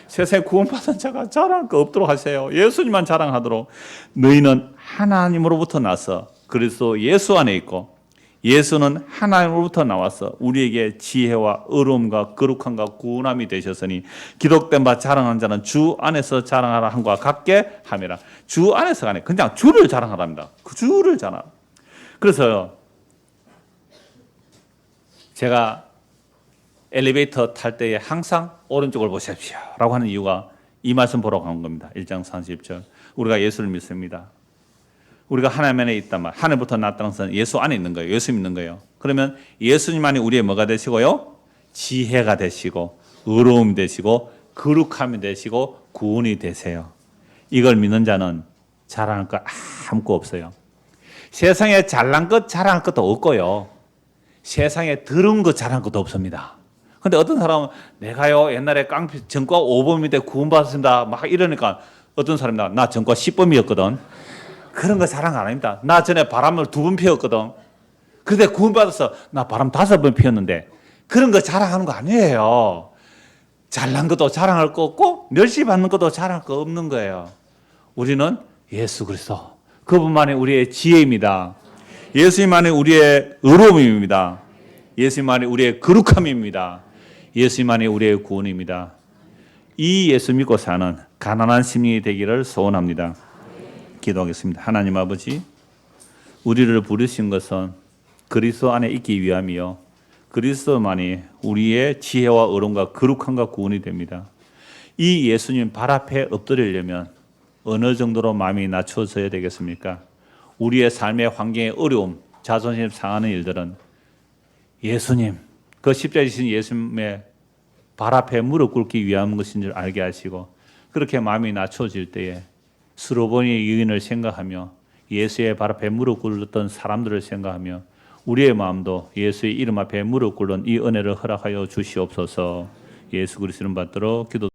세상에 구원받은 자가 자랑할 거 없도록 하세요. 예수님만 자랑하도록. 너희는 하나님으로부터 나서 그리스도 예수 안에 있고 예수는 하나님으로부터 나와서 우리에게 지혜와 의로움과 거룩함과 구원함이 되셨으니 기록된 바 자랑한 자는 주 안에서 자랑하라 함과 같게 함이라. 주 안에서가 아니라 그냥 주를 자랑하랍니다. 그 주를 자랑. 그래서 제가 엘리베이터 탈 때에 항상 오른쪽을 보십시오 라고 하는 이유가 이 말씀 보러 간 겁니다. 1장 30절. 우리가 예수를 믿습니다. 우리가 하나님 안에 있단 말. 하늘부터 났다는 것은 예수 안에 있는 거예요. 예수 믿는 거예요. 그러면 예수님만이 우리의 뭐가 되시고요? 지혜가 되시고 의로움이 되시고 거룩함이 되시고 구원이 되세요. 이걸 믿는 자는 자랑할 것 아무것도 없어요. 세상에 잘난 것 자랑할 것도 없고요. 세상에 더러운 것 자랑할 것도 없습니다. 근데 어떤 사람은 내가요 옛날에 깡패 전과 5범인데 구원받았습니다 막 이러니까 어떤 사람이다 나 전과 10범이었거든. 그런 거 자랑 안 합니다. 나 전에 바람을 2번 피웠거든. 그런데 구원받아서 나 바람 5번 피웠는데 그런 거 자랑하는 거 아니에요. 잘난 것도 자랑할 거 없고 멸시받는 것도 자랑할 거 없는 거예요. 우리는 예수 그리스도 그분만이 우리의 지혜입니다. 예수님만이 우리의 의로움입니다. 예수님만이 우리의 거룩함입니다. 예수님만이 우리의 구원입니다. 이 예수 믿고 사는 가난한 심령이 되기를 소원합니다. 기도하겠습니다. 하나님 아버지, 우리를 부르신 것은 그리스도 안에 있기 위함이요 그리스도만이 우리의 지혜와 의로움과 거룩함과 구원이 됩니다. 이 예수님 발 앞에 엎드리려면 어느 정도로 마음이 낮춰져야 되겠습니까? 우리의 삶의 환경의 어려움, 자존심 상하는 일들은 예수님, 그 십자가에 지신 예수님의 발 앞에 무릎 꿇기 위한 것인 줄 알게 하시고 그렇게 마음이 낮춰질 때에 스로보니의 여인을 생각하며 예수의 발 앞에 무릎 꿇었던 사람들을 생각하며 우리의 마음도 예수의 이름 앞에 무릎 꿇는 이 은혜를 허락하여 주시옵소서. 예수 그리스도를 받들어 기도